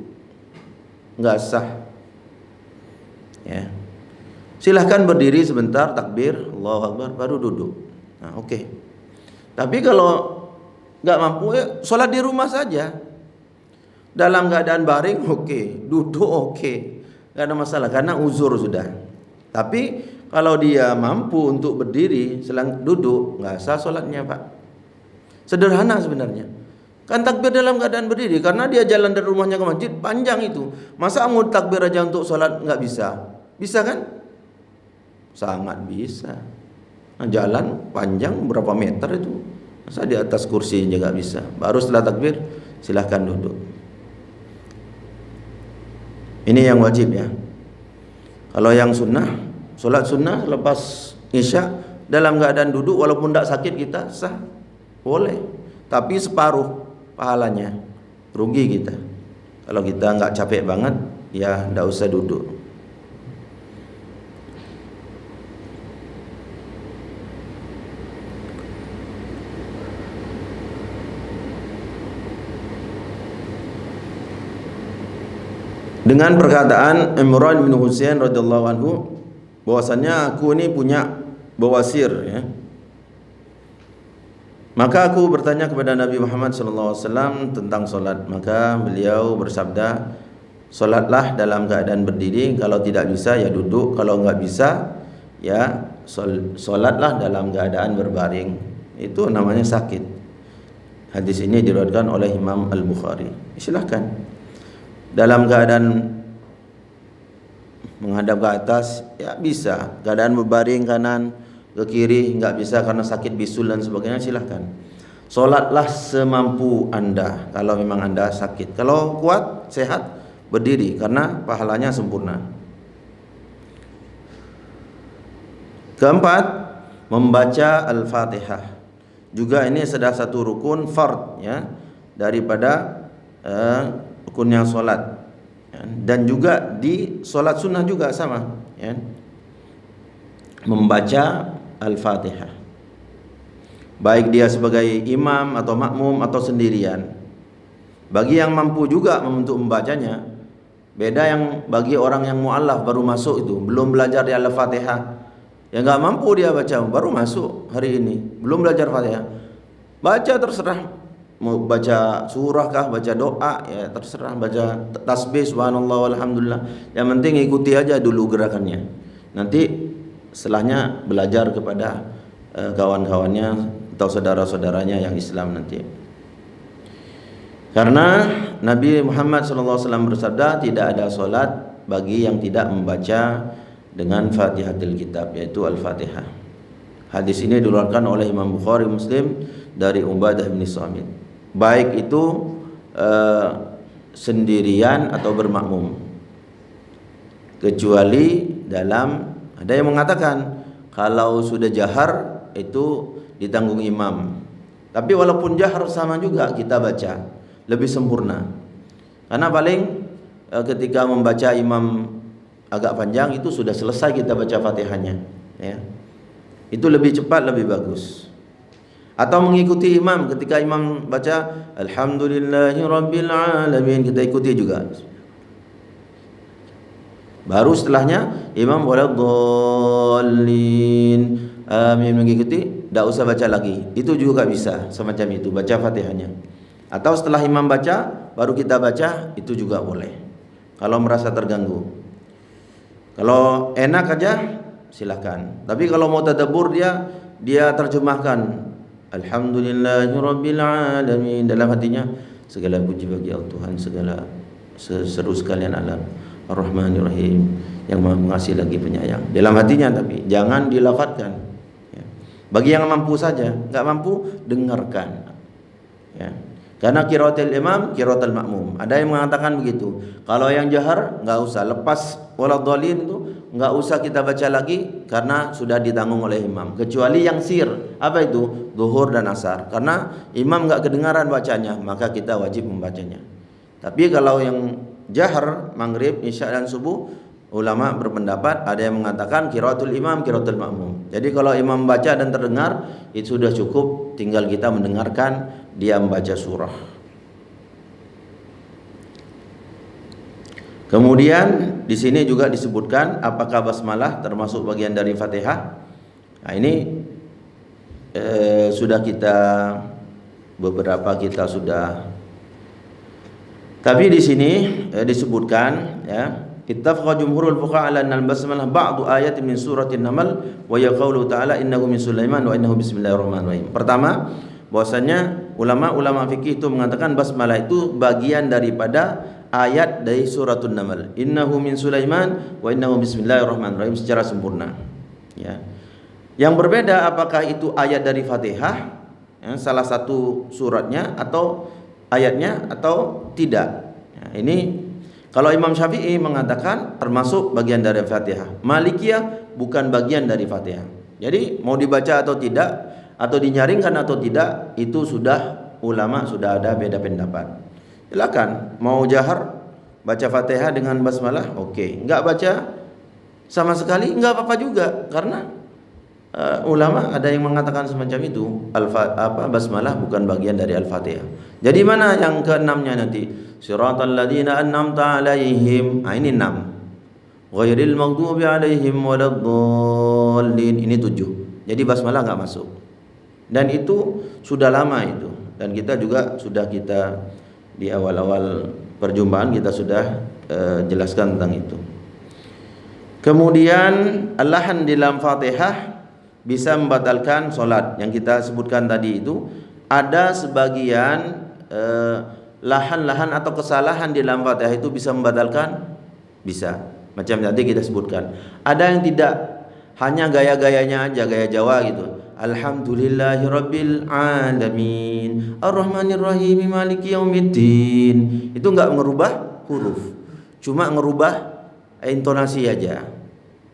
Enggak sah. Ya. Silahkan berdiri sebentar takbir, Allahu Akbar, baru duduk. Nah, oke. Tapi kalau enggak mampu, ya sholat di rumah saja. Dalam keadaan baring, oke. Duduk, oke. Enggak ada masalah karena uzur sudah. Tapi kalau dia mampu untuk berdiri selang duduk, enggak sah sholatnya, Pak. Sederhana sebenarnya. Kan takbir dalam keadaan berdiri karena dia jalan dari rumahnya ke masjid panjang itu. Masa mau takbir aja untuk sholat enggak bisa? Bisa kan? Sangat bisa. Nah, jalan panjang berapa meter itu? Masa di atas kursi juga bisa? Baru setelah takbir silahkan duduk. Ini yang wajib ya. Kalau yang sunnah, solat sunnah lepas isya dalam keadaan duduk walaupun tidak sakit kita sah, boleh. Tapi separuh pahalanya, rugi kita. Kalau kita nggak capek banget, ya tidak usah duduk. Dengan perkataan Imran bin Husain radhiyallahu anhu bahwasannya aku ini punya bawasir ya. Maka aku bertanya kepada Nabi Muhammad sallallahu alaihi wasallam tentang solat. Maka beliau bersabda, solatlah dalam keadaan berdiri, kalau tidak bisa ya duduk, kalau enggak bisa ya solatlah dalam keadaan berbaring. Itu namanya sakit. Hadis ini diriwayatkan oleh Imam Al-Bukhari. Silakan. Dalam keadaan menghadap ke atas ya bisa, keadaan berbaring kanan ke kiri enggak bisa karena sakit bisul dan sebagainya, silahkan. Solatlah semampu Anda kalau memang Anda sakit. Kalau kuat, sehat, berdiri karena pahalanya sempurna. Keempat, membaca Al-Fatihah. Juga ini sudah satu rukun fard ya daripada rukunnya solat, dan juga di solat sunnah juga sama ya. Membaca Al-Fatihah baik dia sebagai imam atau makmum atau sendirian. Bagi yang mampu juga untuk membacanya. Beda yang bagi orang yang mu'allaf baru masuk itu, belum belajar di Al-Fatihah, yang enggak mampu dia baca, baru masuk hari ini, belum belajar Fatihah. Baca terserah, mau baca surah kah, baca doa ya terserah, baca tasbih subhanallah walhamdulillah, yang penting ikuti aja dulu gerakannya. Nanti setelahnya belajar kepada kawan-kawannya atau saudara-saudaranya yang Islam nanti. Karena Nabi Muhammad SAW bersabda, tidak ada solat bagi yang tidak membaca dengan Fatihatul Kitab, yaitu Al-Fatihah. Hadis ini diriwayatkan oleh Imam Bukhari, Muslim dari Ubadah bin Samit. Baik itu sendirian atau bermakmum. Kecuali dalam, ada yang mengatakan kalau sudah jahar itu ditanggung imam. Tapi walaupun jahar sama juga kita baca, lebih sempurna. Karena paling ketika membaca imam agak panjang itu sudah selesai kita baca Fatihahnya, ya. Itu lebih cepat, lebih bagus. Atau mengikuti imam, ketika imam baca Alhamdulillahirabbil alamin, kita ikuti juga. Baru setelahnya imam waladdallin amin mengikuti, tidak usah baca lagi. Itu juga bisa semacam itu, baca Fatihahnya. Atau setelah imam baca baru kita baca, itu juga boleh. Kalau merasa terganggu. Kalau enak aja silakan. Tapi kalau mau tadabbur dia terjemahkan Alhamdulillahirabbil alamin, dalam hatinya segala puji bagi Allah Tuhan segala seru sekalian alam, Ar-Rahmanir Rahim, yang Maha Pengasih lagi penyayang. Dalam hatinya, tapi jangan dilafadzkan. Ya. Bagi yang mampu saja, enggak mampu dengarkan. Ya. Karena qiraatul imam, qiraatul makmum. Ada yang mengatakan begitu. Kalau yang jahar enggak usah, lepas waladhdallin itu enggak usah kita baca lagi karena sudah ditanggung oleh imam. Kecuali yang sir. Apa itu? Zuhur dan asar. Karena imam enggak kedengaran bacanya, maka kita wajib membacanya. Tapi kalau yang jahar, maghrib, isya dan subuh, ulama berpendapat ada yang mengatakan qiraatul imam, qiraatul makmum. Jadi kalau imam baca dan terdengar itu sudah cukup, tinggal kita mendengarkan dia membaca surah. Kemudian di sini juga disebutkan apakah basmalah termasuk bagian dari Fatihah. Nah, ini sudah kita beberapa kita sudah. Tapi di sini disebutkan, ya, ittafaqa jumhurul fuqaha ala anna al-basmalah ba'du ayatin min suratin Naml wa ya qaulu ta'ala innahu min Sulaiman wa innahu bismillahirrahmanirrahim. Pertama, bahwasanya ulama fikih itu mengatakan basmalah itu bagian daripada ayat dari suratul Naml. Innahu min Sulaiman wa innahu bismillahirrahmanirrahim secara sempurna. Ya. Yang berbeda apakah itu ayat dari Fatihah, ya, salah satu suratnya atau ayatnya atau tidak. Ya, ini kalau Imam Syafi'i mengatakan termasuk bagian dari Fatihah. Malikiyah bukan bagian dari Fatihah. Jadi mau dibaca atau tidak, atau dinyaringkan atau tidak, itu sudah ulama sudah ada beda pendapat. Silakan mau jahar baca Fatihah dengan basmalah, oke. Enggak baca sama sekali enggak apa-apa juga, karena ulama ada yang mengatakan semacam itu, basmalah bukan bagian dari Al-Fatihah. Jadi mana yang keenamnya nanti? Siratal ladzina an'amta 'alaihim. Ini 6. Ghairil maghdubi 'alaihim waladdallin. Ini 7. Jadi basmalah enggak masuk. Dan itu sudah lama itu. Dan kita juga sudah di awal-awal perjumpaan kita sudah jelaskan tentang itu. Kemudian al-lahan di dalam Fatihah bisa membatalkan solat. Yang kita sebutkan tadi itu ada sebagian lahan-lahan atau kesalahan di dalam Fatihah itu bisa membatalkan, bisa. Macam tadi kita sebutkan. Ada yang tidak, hanya gaya-gayanya aja, gaya Jawa gitu. Alhamdulillahirabbil alamin, Ar-Rahmanir Rahim, Maliki Yaumiddin. Itu enggak merubah huruf, cuma merubah intonasi aja.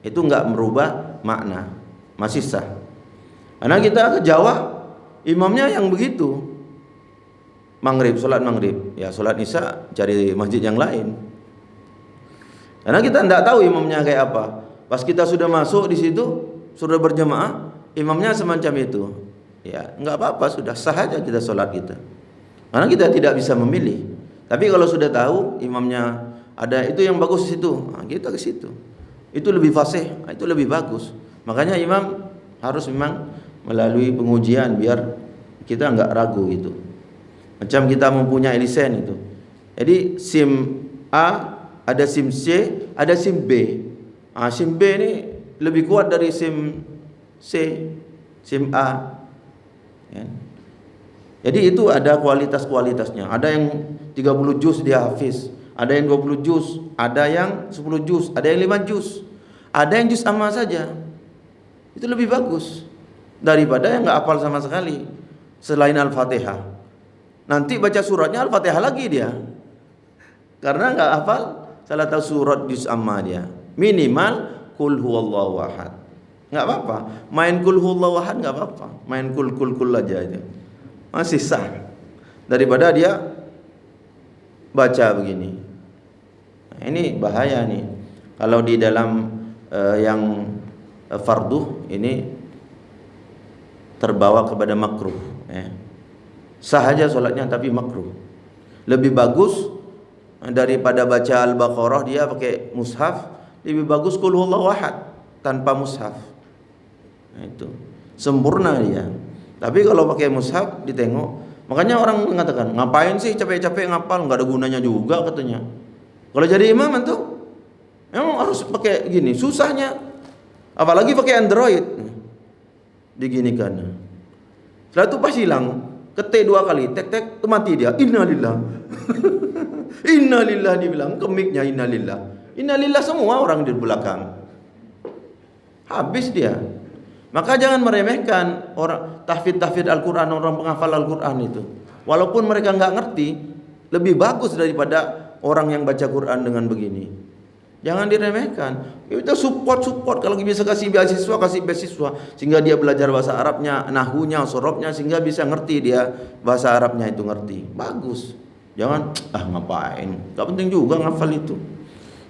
Itu enggak merubah makna, masih sah. Karena kita ke Jawa, imamnya yang begitu. Maghrib, solat maghrib, ya solat isya cari masjid yang lain. Karena kita tidak tahu imamnya kayak apa. Pas kita sudah masuk di situ, sudah berjemaah, imamnya semacam itu. Ya, enggak apa-apa, sudah sah aja kita solat kita. Karena kita tidak bisa memilih. Tapi kalau sudah tahu imamnya ada itu yang bagus di situ, nah, kita ke situ. Itu lebih fasih, itu lebih bagus. Makanya imam harus memang melalui pengujian biar kita enggak ragu gitu. Macam kita mempunyai lisen itu. Jadi SIM A, ada SIM C, ada SIM B. SIM B ini lebih kuat dari SIM C, SIM A. Ya. Jadi itu ada kualitas-kualitasnya. Ada yang 30 juz dia hafiz, ada yang 20 juz, ada yang 10 juz, ada yang 5 juz, ada yang juz amma saja. Itu lebih bagus daripada yang nggak hafal sama sekali selain Al-Fatihah. Nanti baca suratnya Al-Fatihah lagi dia, karena nggak hafal salah satu surat juz amma dia. Minimal kul huwallahu ahad, nggak apa-apa. Main kul huwallahu ahad nggak apa-apa, main kul aja itu masih sah daripada dia baca begini. Nah, ini bahaya nih kalau di dalam yang fardu ini terbawa kepada makruh. Sah aja sholatnya tapi makruh. Lebih bagus daripada baca Al-Baqarah dia pakai mushaf, lebih bagus qul huwallahu ahad tanpa mushaf. Nah, itu sempurna dia. Tapi kalau pakai mushaf ditengok, makanya orang mengatakan, ngapain sih capek-capek ngapal, nggak ada gunanya juga katanya. Kalau jadi imam itu emang harus pakai gini, susahnya. Apalagi pakai Android. Diginikan. Setelah itu pas hilang, ketik 2 kali, tek mati dia. Innalillah. Innalillah dibilang, kemiknya innalillah. Innalillah semua orang di belakang. Habis dia. Maka jangan meremehkan orang tahfidz Al-Quran, orang penghafal Al-Quran itu. Walaupun mereka nggak ngerti, lebih bagus daripada orang yang baca Quran dengan begini. Jangan diremehkan. Kita support kalau bisa kasih beasiswa sehingga dia belajar bahasa Arabnya, nahunya, sorobnya, sehingga bisa ngerti dia bahasa Arabnya itu ngerti. Bagus. Jangan ngapain? Gak penting juga ngafal itu.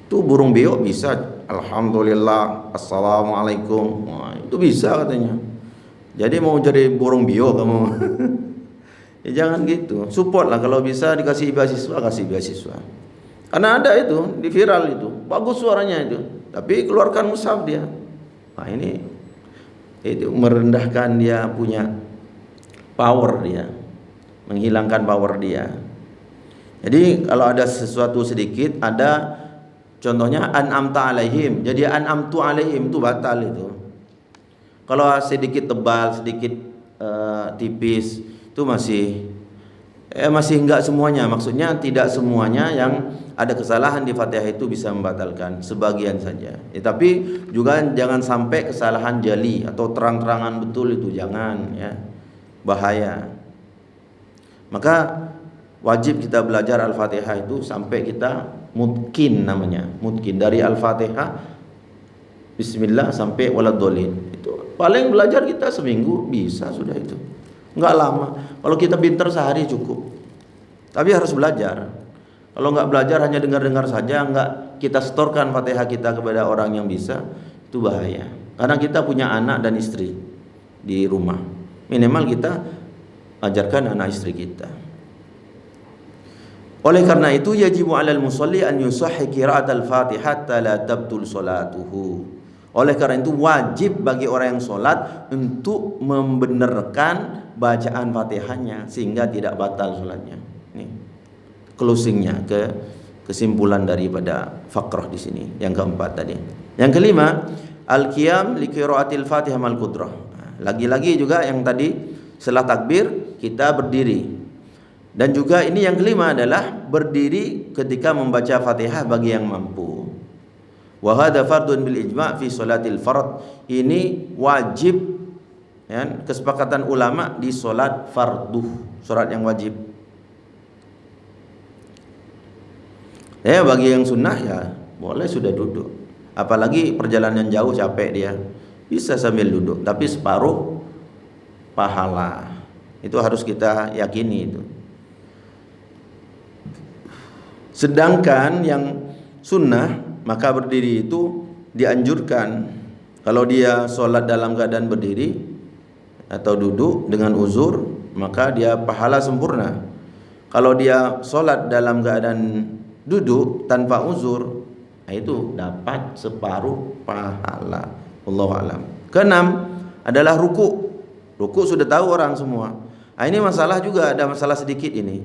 Itu burung beo bisa alhamdulillah, assalamualaikum. Wah, itu bisa katanya. Jadi mau jadi burung beo kamu. Ya jangan gitu. Support lah, kalau bisa dikasih beasiswa, kasih beasiswa. Karena ada itu di viral itu, bagus suaranya itu, tapi keluarkan mushaf dia. Nah ini itu merendahkan dia punya power dia, menghilangkan power dia. Jadi kalau ada sesuatu sedikit, ada contohnya an'amta alaihim, jadi an'amtu alaihim itu batal itu. Kalau sedikit tebal, sedikit tipis itu masih enggak semuanya, maksudnya tidak semuanya yang ada kesalahan di Fatihah itu bisa membatalkan, sebagian saja. Tapi juga jangan sampai kesalahan jali atau terang-terangan betul itu, jangan ya, bahaya. Maka wajib kita belajar Al-Fatihah itu sampai kita mutkin, namanya mutkin, dari Al-Fatihah Bismillah sampai waladhdallin. Itu paling belajar kita seminggu bisa sudah itu, enggak lama. Kalau kita pintar sehari cukup, tapi harus belajar. Kalau nggak belajar hanya dengar-dengar saja, nggak kita setorkan Fatihah kita kepada orang yang bisa, itu bahaya. Karena kita punya anak dan istri di rumah, minimal kita ajarkan anak istri kita. Oleh karena itu yajibu 'alal musalli an yusahhi qira'at al-Fatihah hatta la tabtul salatuhu. Oleh karena itu wajib bagi orang yang sholat untuk membenarkan bacaan Fatihahnya sehingga tidak batal sholatnya. Nih closingnya, kesimpulan daripada fakrah di sini yang keempat tadi. Yang kelima, al-qiyam li qiraatil Fatihah mal qudrah. Lagi-lagi juga yang tadi setelah takbir kita berdiri. Dan juga ini yang kelima adalah berdiri ketika membaca Fatihah bagi yang mampu. Wa hadza fardun bil ijma' fi salatil fard. Ini wajib ya, kesepakatan ulama di salat fardu, salat yang wajib. Ya bagi yang sunnah ya boleh sudah duduk. Apalagi perjalanan jauh capek dia, bisa sambil duduk, tapi separuh pahala. Itu harus kita yakini itu. Sedangkan yang sunnah maka berdiri itu dianjurkan. Kalau dia sholat dalam keadaan berdiri atau duduk dengan uzur, maka dia pahala sempurna. Kalau dia sholat dalam keadaan duduk tanpa uzur, itu dapat separuh pahala. Wallahu a'lam. Keenam adalah ruku. Ruku sudah tahu orang semua. Ini masalah juga, ada masalah sedikit ini.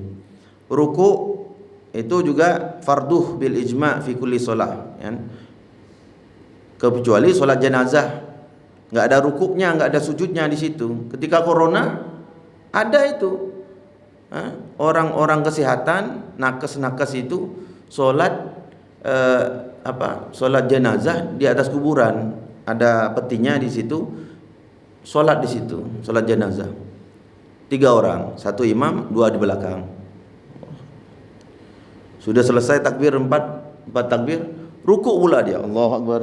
Ruku itu juga farduh bil ijma' fi kulli shalah ya. Kecuali sholat jenazah, nggak ada rukuknya, nggak ada sujudnya di situ. Ketika corona ada itu orang-orang kesehatan nakes itu solat solat jenazah di atas kuburan, ada petinya di situ, solat di situ, solat jenazah. 3 orang, 1 imam, 2 di belakang. Sudah selesai takbir 4 takbir, rukuk pula dia. Allahu Akbar.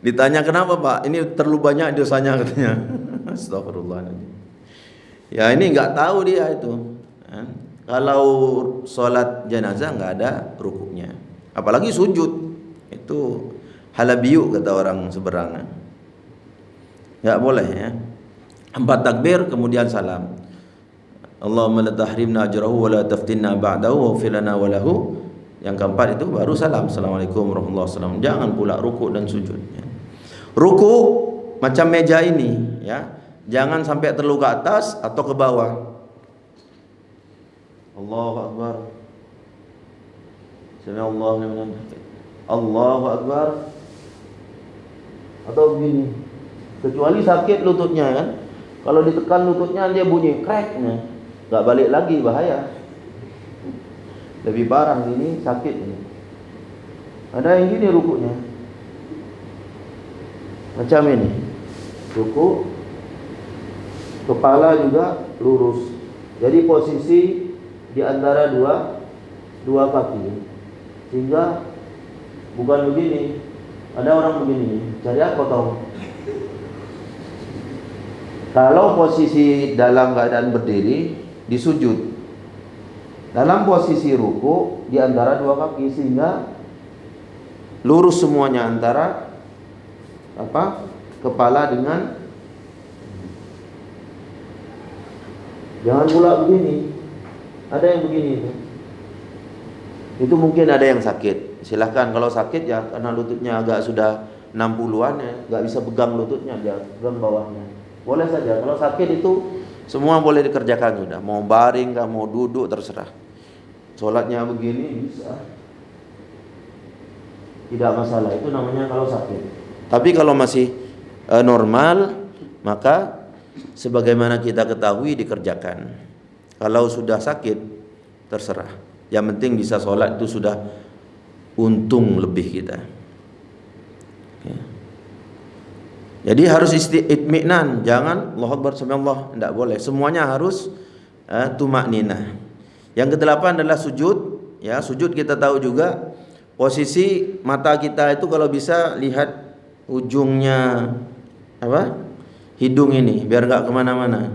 Ditanya kenapa Pak? Ini terlalu banyak dosanya katanya. Astagfirullahaladzim. Ya ini nggak tahu dia itu. Kalau sholat jenazah nggak ada rukuknya. Apalagi sujud. Itu halabiyu kata orang seberang. Nggak boleh ya. 4 takbir kemudian salam. Allahumma la tahrimna ajrahu wa la taftinna ba'dahu wa filana wa lahu. Yang keempat itu baru salam. Assalamualaikum warahmatullahi wabarakatuh. Jangan pula rukuk dan sujud ya. Ruku macam meja ini ya, jangan sampai terlalu ke atas atau ke bawah. Allahu Akbar. Sami'allahu liman hamidah. Allahu Akbar. Atau begini. Kecuali sakit lututnya kan. Kalau ditekan lututnya dia bunyi krek, enggak balik lagi, bahaya. Lebih parah ini sakit ini. Ada yang gini rukuknya. Macam ini, ruku, kepala juga lurus. Jadi posisi di antara dua kaki, sehingga bukan begini. Ada orang begini, cari apa kau? Kalau posisi dalam keadaan berdiri, disujud. Dalam posisi ruku di antara 2 kaki, sehingga lurus semuanya antara kepala dengan, jangan pula begini. Ada yang begini itu mungkin ada yang sakit. Silahkan kalau sakit ya, karena lututnya agak sudah 60-an ya, nggak bisa pegang lututnya, dia pegang bawahnya. Boleh saja. Kalau sakit itu semua boleh dikerjakan sudah. Mau baring, nggak mau duduk, terserah. Sholatnya begini bisa, tidak masalah. Itu namanya kalau sakit. Tapi kalau masih normal, maka sebagaimana kita ketahui dikerjakan. Kalau sudah sakit, terserah. Yang penting bisa sholat itu sudah untung lebih kita. Ya. Jadi harus itminan, jangan Allahu Akbar subhanallah, tidak boleh. Semuanya harus tumakninah. Yang ke-8 adalah sujud. Ya, sujud kita tahu juga posisi mata kita itu kalau bisa lihat ujungnya hidung ini biar nggak kemana-mana,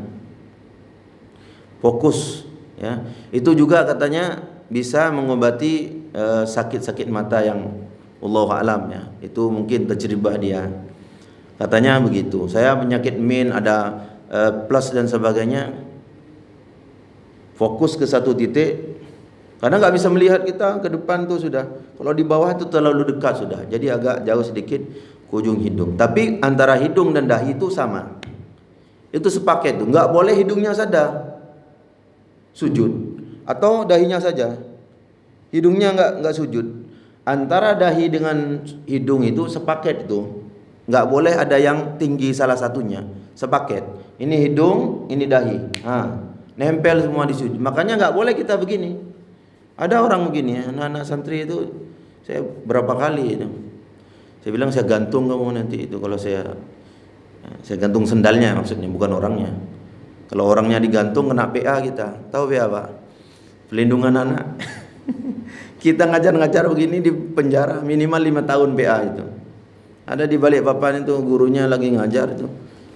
fokus ya. Itu juga katanya bisa mengobati sakit-sakit mata yang wallahu alam ya, itu mungkin tajribah dia, katanya begitu. Saya penyakit min ada plus dan sebagainya, fokus ke satu titik karena nggak bisa melihat kita ke depan tuh sudah, kalau di bawah itu terlalu dekat sudah, jadi agak jauh sedikit ke ujung hidung. Tapi antara hidung dan dahi itu sama, itu sepaket tuh, nggak boleh hidungnya saja sujud atau dahinya saja, hidungnya nggak sujud. Antara dahi dengan hidung itu sepaket itu, nggak boleh ada yang tinggi salah satunya, sepaket. Ini hidung, ini dahi, nempel semua di sujud. Makanya nggak boleh kita begini. Ada orang begini ya, anak-anak santri itu saya berapa kali itu. Saya bilang saya gantung kamu nanti itu, kalau saya gantung sendalnya maksudnya, bukan orangnya. Kalau orangnya digantung kena PA kita. Tahu PA Pak? Pelindungan anak. Kita ngajar-ngajar begini di penjara minimal 5 tahun PA itu. Ada di balik papan itu gurunya lagi ngajar itu.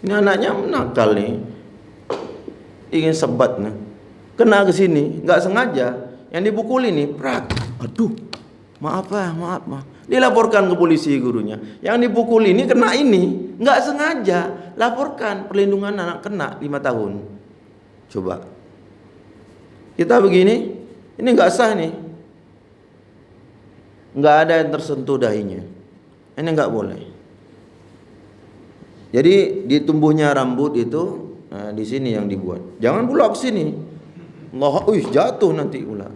Ini anaknya nakal nih. Ingin sebat nih. Kena ke sini, enggak sengaja. Yang dipukul ini, prak. Aduh. Maaf. Dilaporkan ke polisi gurunya. Yang dipukul ini kena ini, nggak sengaja. Laporkan, perlindungan anak kena 5 tahun. Coba. Kita begini, ini nggak sah nih. Nggak ada yang tersentuh dahinya. Ini nggak boleh. Jadi di tumbuhnya rambut itu, di sini yang dibuat. Jangan pula ke sini. Jatuh nanti pula.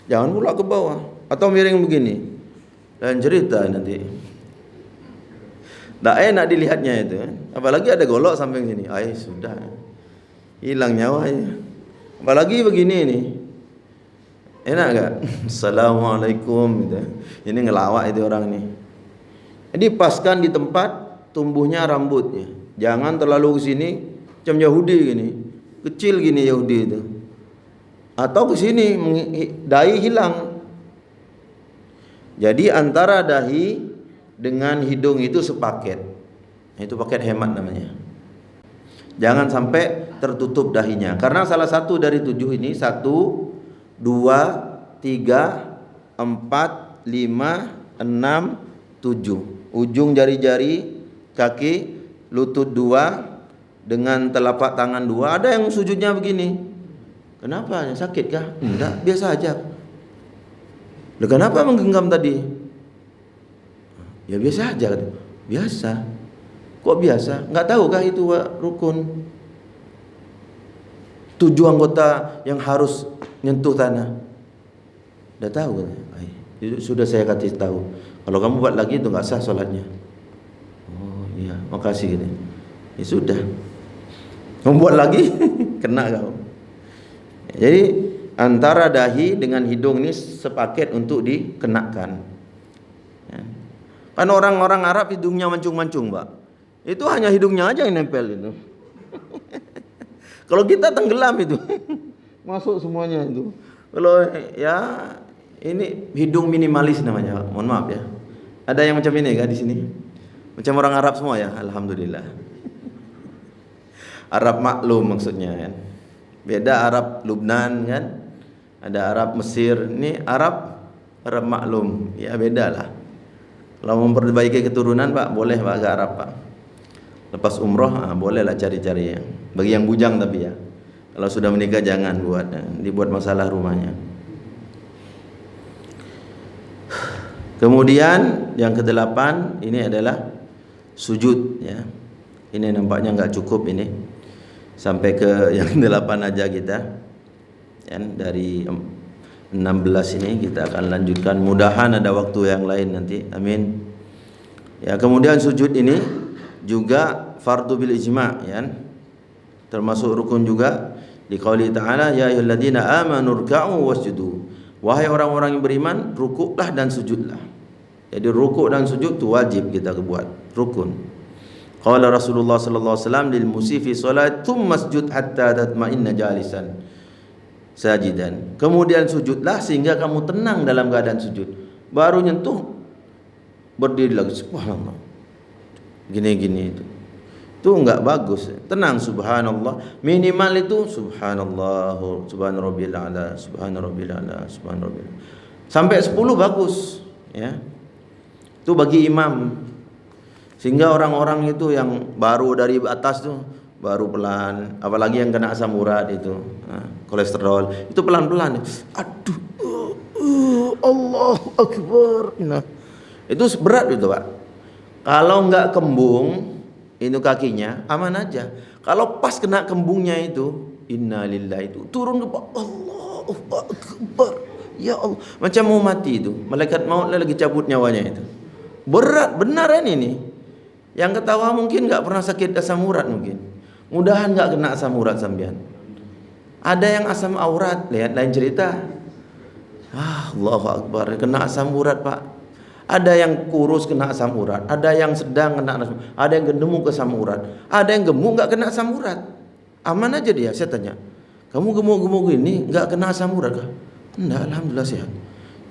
Jangan pula ke bawah. Atau miring begini, dan cerita nanti tak enak dilihatnya itu kan. Apalagi ada golok samping sini, sudah hilang nyawanya. Apalagi begini ini, Enak gak? Assalamualaikum gitu. Ini ngelawak itu orang ini. Jadi paskan di tempat tumbuhnya rambutnya. Jangan terlalu ke sini macam Yahudi gini. Kecil gini Yahudi itu. Atau ke sini dahi hilang. Jadi antara dahi dengan hidung itu sepaket. Itu paket hemat namanya. Jangan sampai tertutup dahinya. Karena salah satu dari 7 ini 1, 2, 3, 4, 5, 6, 7. Ujung jari-jari kaki, lutut 2 dengan telapak tangan 2. Ada yang sujudnya begini. Kenapa? Sakit kah? Enggak, biasa aja. Loh, kenapa menggenggam tadi? Ya biasa aja. Biasa. Kok biasa? Enggak tahu kah itu rukun? 7 anggota yang harus nyentuh tanah. Dah tahu kan? Sudah saya kasih tahu. Kalau kamu buat lagi itu enggak sah solatnya. Oh iya, makasih gitu. Ya sudah. Kamu buat lagi kena kau. Jadi antara dahi dengan hidung ini sepaket untuk dikenakan. Kan orang-orang Arab hidungnya mancung-mancung, Pak. Itu hanya hidungnya aja yang nempel itu. Kalau kita tenggelam itu. Masuk semuanya itu. Kalau ya ini hidung minimalis namanya, Pak. Mohon maaf ya. Ada yang macam ini kan di sini? Macam orang Arab semua ya, alhamdulillah. Arab maklum maksudnya kan. Beda Arab Lubnan kan. Ada Arab Mesir. Ini Arab maklum. Ya beda lah. Kalau memperbaiki keturunan Pak, boleh Pak ke Arab Pak. Lepas umroh bolehlah cari-cari yang bagi yang bujang tapi ya. Kalau sudah menikah jangan buat dibuat masalah rumahnya. Kemudian yang ke-8 ini adalah sujud ya. Ini nampaknya enggak cukup ini. Sampai ke yang 8 aja kita. Ya, dari 16 ini kita akan lanjutkan. Mudahan ada waktu yang lain nanti. Amin. Ya, kemudian sujud ini juga fardu bil ijma' ya. Termasuk rukun juga di qauli ta'ala ya ayyuhalladzina amanu ruk'u wasjudu. Wahai orang-orang yang beriman, rukuklah dan sujudlah. Jadi rukuk dan sujud itu wajib kita buat, rukun. Qala Rasulullah sallallahu alaihi wasallam lil musifi salat tsumma masjud hatta tatma'inna jalisan sajidan. Kemudian sujudlah sehingga kamu tenang dalam keadaan sujud. Baru nyentuh berdiri lagi subhanallah. Gini-gini itu. Itu enggak bagus. Tenang subhanallah. Minimal itu subhanallah, subhana rabbil a'la, subhana rabbil a'la, subhana rabbil. Sampai 10 bagus, ya. Itu bagi imam. Sehingga orang-orang itu yang baru dari atas tuh baru pelan, apalagi yang kena asam urat itu, kolesterol, itu pelan-pelan. Aduh, Allahu Akbar. Nah, itu berat itu Pak. Kalau enggak kembung, itu kakinya aman aja. Kalau pas kena kembungnya itu, innalillahi itu turun ke Allahu Akbar. Ya Allah, macam mau mati itu. Malaikat maut lagi cabut nyawanya itu. Berat benaran ini. Yang ketawa mungkin enggak pernah sakit asam urat mungkin. Mudahan enggak kena asam urat sampean. Ada yang asam urat, lihat lain cerita. Allahu Akbar, kena asam urat Pak. Ada yang kurus kena asam urat, ada yang sedang kena asam, ada yang gemuk asam urat, ada yang gemuk enggak kena asam urat. Aman aja dia, saya tanya. Kamu gemuk-gemuk ini enggak kena asam urat kah? Enggak, alhamdulillah sehat.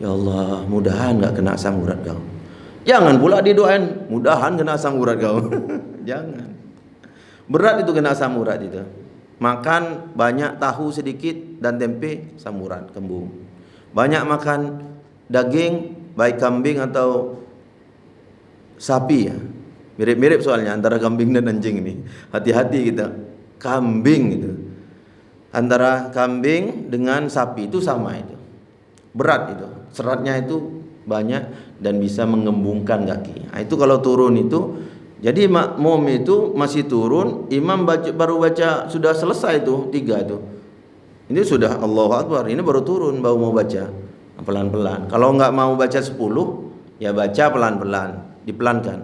Ya Allah, mudahan enggak kena asam urat kau. Jangan pula didoain, mudahan kena asam urat kau. Jangan. Berat itu kena asam urat itu. Makan banyak tahu sedikit dan tempe, asam urat kembung. Banyak makan daging, baik kambing atau sapi ya. Mirip-mirip soalnya antara kambing dan anjing ini. Hati-hati kita. Kambing itu. Antara kambing dengan sapi itu sama itu. Berat itu. Seratnya itu banyak dan bisa mengembungkan kaki. Nah, itu kalau turun itu, jadi makmum itu masih turun, imam baru baca sudah selesai itu 3 itu. Ini sudah Allahu Akbar, ini baru turun baru mau baca pelan-pelan. Kalau enggak mau baca 10, ya baca pelan-pelan, dipelankan.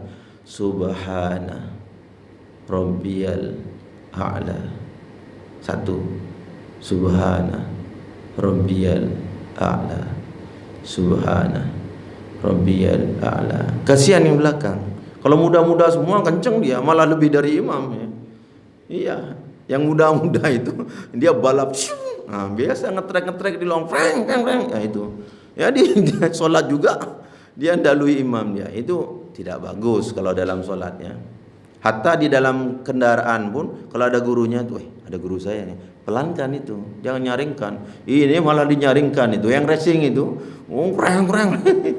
Subhana rabbiyal a'la. 1. Subhana rabbiyal a'la. Subhana rabbiyal a'la. Kasihan yang belakang. Kalau muda-muda semua kenceng dia, malah lebih dari imam ya. Iya, yang muda-muda itu dia balap. Nah, biasa ngetrek di long freng. Ya itu. Ya dia sholat juga dia dalui imam dia. Itu tidak bagus kalau dalam sholatnya. Hatta di dalam kendaraan pun kalau ada gurunya tuh, ada guru saya nih, pelankan itu, jangan nyaringkan. Ini malah dinyaringkan itu, yang racing itu, preng.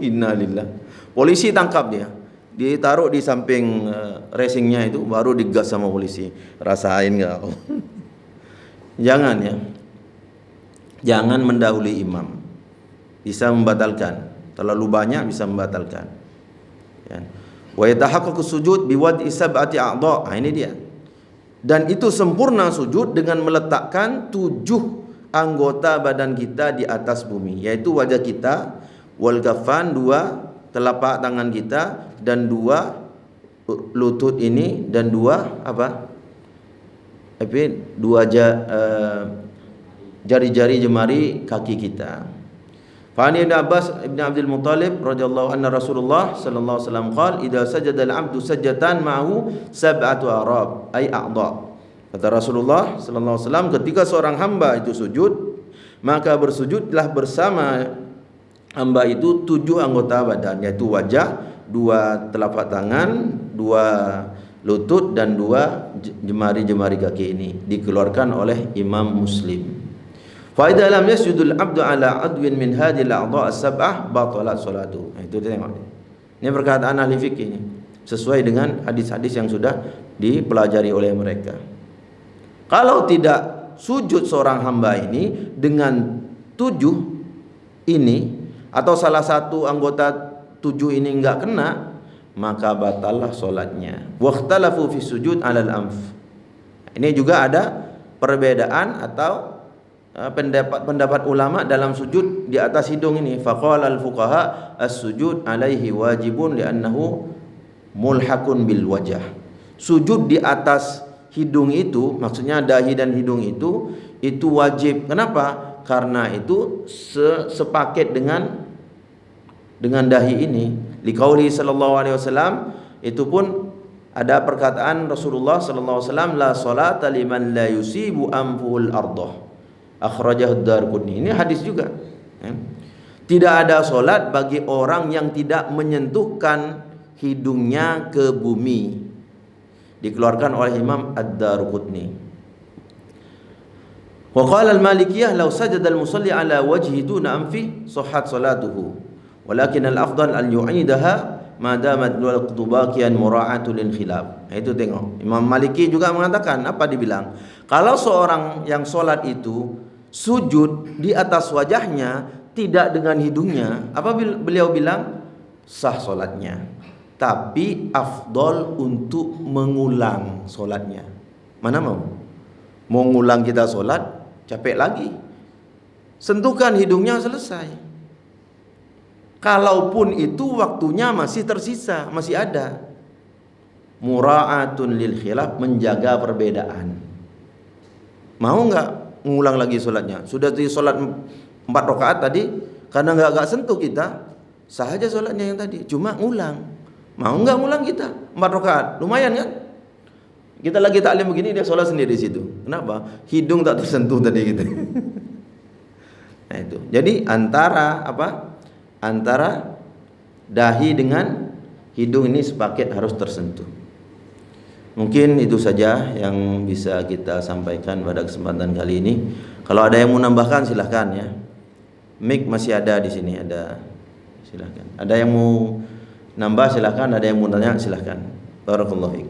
Innalillah. Polisi tangkap dia, ditaruh di samping racingnya itu, baru digas sama polisi. Rasain nggak? Jangan ya, jangan mendahului imam, bisa membatalkan. Terlalu banyak bisa membatalkan. Ya. Wa yatahaqqaqu sujud biwad'i sab'ati a'dha. Ini dia. Dan itu sempurna sujud dengan meletakkan 7 anggota badan kita di atas bumi, yaitu wajah kita, wal kafan, 2 telapak tangan kita, dan 2 lutut ini, dan 2 apa? 2 jari-jari jemari kaki kita. Fa'ani Ibn Abbas Ibn Abdul Muttalib radhiyallahu anhu Rasulullah sallallahu alaihi wasallam qala idza sajada al-'abdu sajdatan ma'hu sab'atu arab ay a'dha. Kata Rasulullah sallallahu alaihi wasallam, ketika seorang hamba itu sujud, maka bersujudlah bersama hamba itu 7 anggota badan, yaitu wajah, 2 telapak tangan, 2 lutut, dan 2 jemari-jemari kaki ini. Dikeluarkan oleh Imam Muslim. Fa idza lam yasjudul 'abdu 'ala 'adwin min hadhihi al-a'dha' as-sab'ah batalat salatu. Itu dia tengok. Ini perkataan ahli fikih ini, sesuai dengan hadis-hadis yang sudah dipelajari oleh mereka. Kalau tidak sujud seorang hamba ini dengan 7 ini, atau salah satu anggota 7 ini enggak kena, maka batallah solatnya. Waqtalafu fi sujud 'alal anf. Ini juga ada perbedaan atau pendapat ulama dalam sujud di atas hidung ini. Faqala al-fuqaha as-sujud alaihi wajibun li'annahu mulhaqun bil wajah. Sujud di atas hidung itu, maksudnya dahi dan hidung itu wajib. Kenapa? Karena itu sepaket dengan dahi ini. Liqauli sallallahu alaihi wasallam, itu pun ada perkataan Rasulullah sallallahu alaihi wasallam, la salata liman la yusibu anfuhul ardah. Akhrajahu ad-Darqutni. Ini hadis juga. Tidak ada solat bagi orang yang tidak menyentuhkan hidungnya ke bumi. Dikeluarkan oleh Imam ad-Darqutni. Wa qala al-Malikiyah law sajada al-musalli ala wajhi duna anfi sahhat salatuhu. Walakin al-afdal an yu'idaha ma damat waqtu baqiyan mura'atu lil khilaf. Itu tengok. Imam Maliki juga mengatakan, apa dibilang? Kalau seorang yang solat itu sujud di atas wajahnya, tidak dengan hidungnya, apa beliau bilang? Sah solatnya, tapi afdol untuk mengulang solatnya. Mana mau ngulang kita solat, capek lagi, sentuhkan hidungnya, selesai. Kalaupun itu waktunya masih tersisa, masih ada. Mura'atun lil khilaf, menjaga perbedaan. Mau enggak mengulang lagi solatnya? Sudah di solat 4 rakaat tadi, karena enggak sentuh kita, sah aja solatnya yang tadi, cuma ngulang. Mau enggak ngulang kita 4 rakaat? Lumayan kan? Kita lagi taklim begini, dia solat sendiri di situ. Kenapa? Hidung tak tersentuh tadi gitu. Nah itu. Jadi antara dahi dengan hidung ini sepaket harus tersentuh. Mungkin itu saja yang bisa kita sampaikan pada kesempatan kali ini. Kalau ada yang mau nambahkan silahkan ya. Mic masih ada di sini, ada. Silahkan. Ada yang mau nambah silahkan, ada yang mau tanya silahkan. Barakallahu fiik.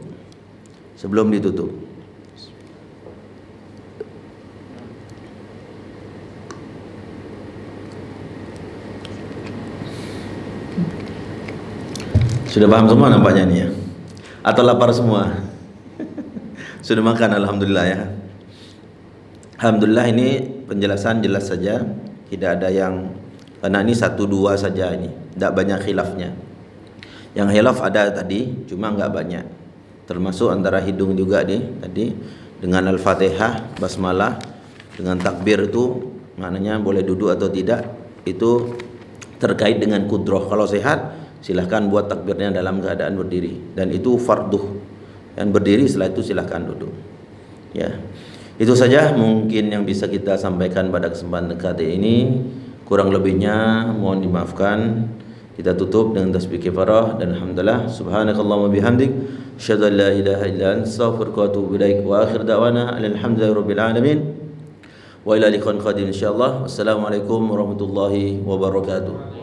Sebelum ditutup. Sudah paham semua nampaknya nih ya? Atau lapar semua? Sudah makan alhamdulillah ya. Alhamdulillah, ini penjelasan jelas saja, tidak ada yang, karena ini 1-2 saja, ini tidak banyak khilafnya. Yang khilaf ada tadi, cuma enggak banyak. Termasuk antara hidung juga nih tadi, dengan Al-Fatihah, basmalah, dengan takbir itu maknanya boleh duduk atau tidak, itu terkait dengan kudrah. Kalau sehat silahkan buat takbirnya dalam keadaan berdiri, dan itu farduh. Dan berdiri, setelah itu silahkan duduk. Ya, itu saja mungkin yang bisa kita sampaikan pada kesempatan dekat ini. Kurang lebihnya mohon dimaafkan. Kita tutup dengan tasbih kifarah dan alhamdulillah. Subhanakallahumma bihamdik, asyhadu an la ilaha illa anta, astaghfiruka wa atubu ilaik. Wa akhir da'wana alhamdulillahirabbil alamin. Wa ila liqa'in qadim insyaallah. Wassalamualaikum warahmatullahi wabarakatuh.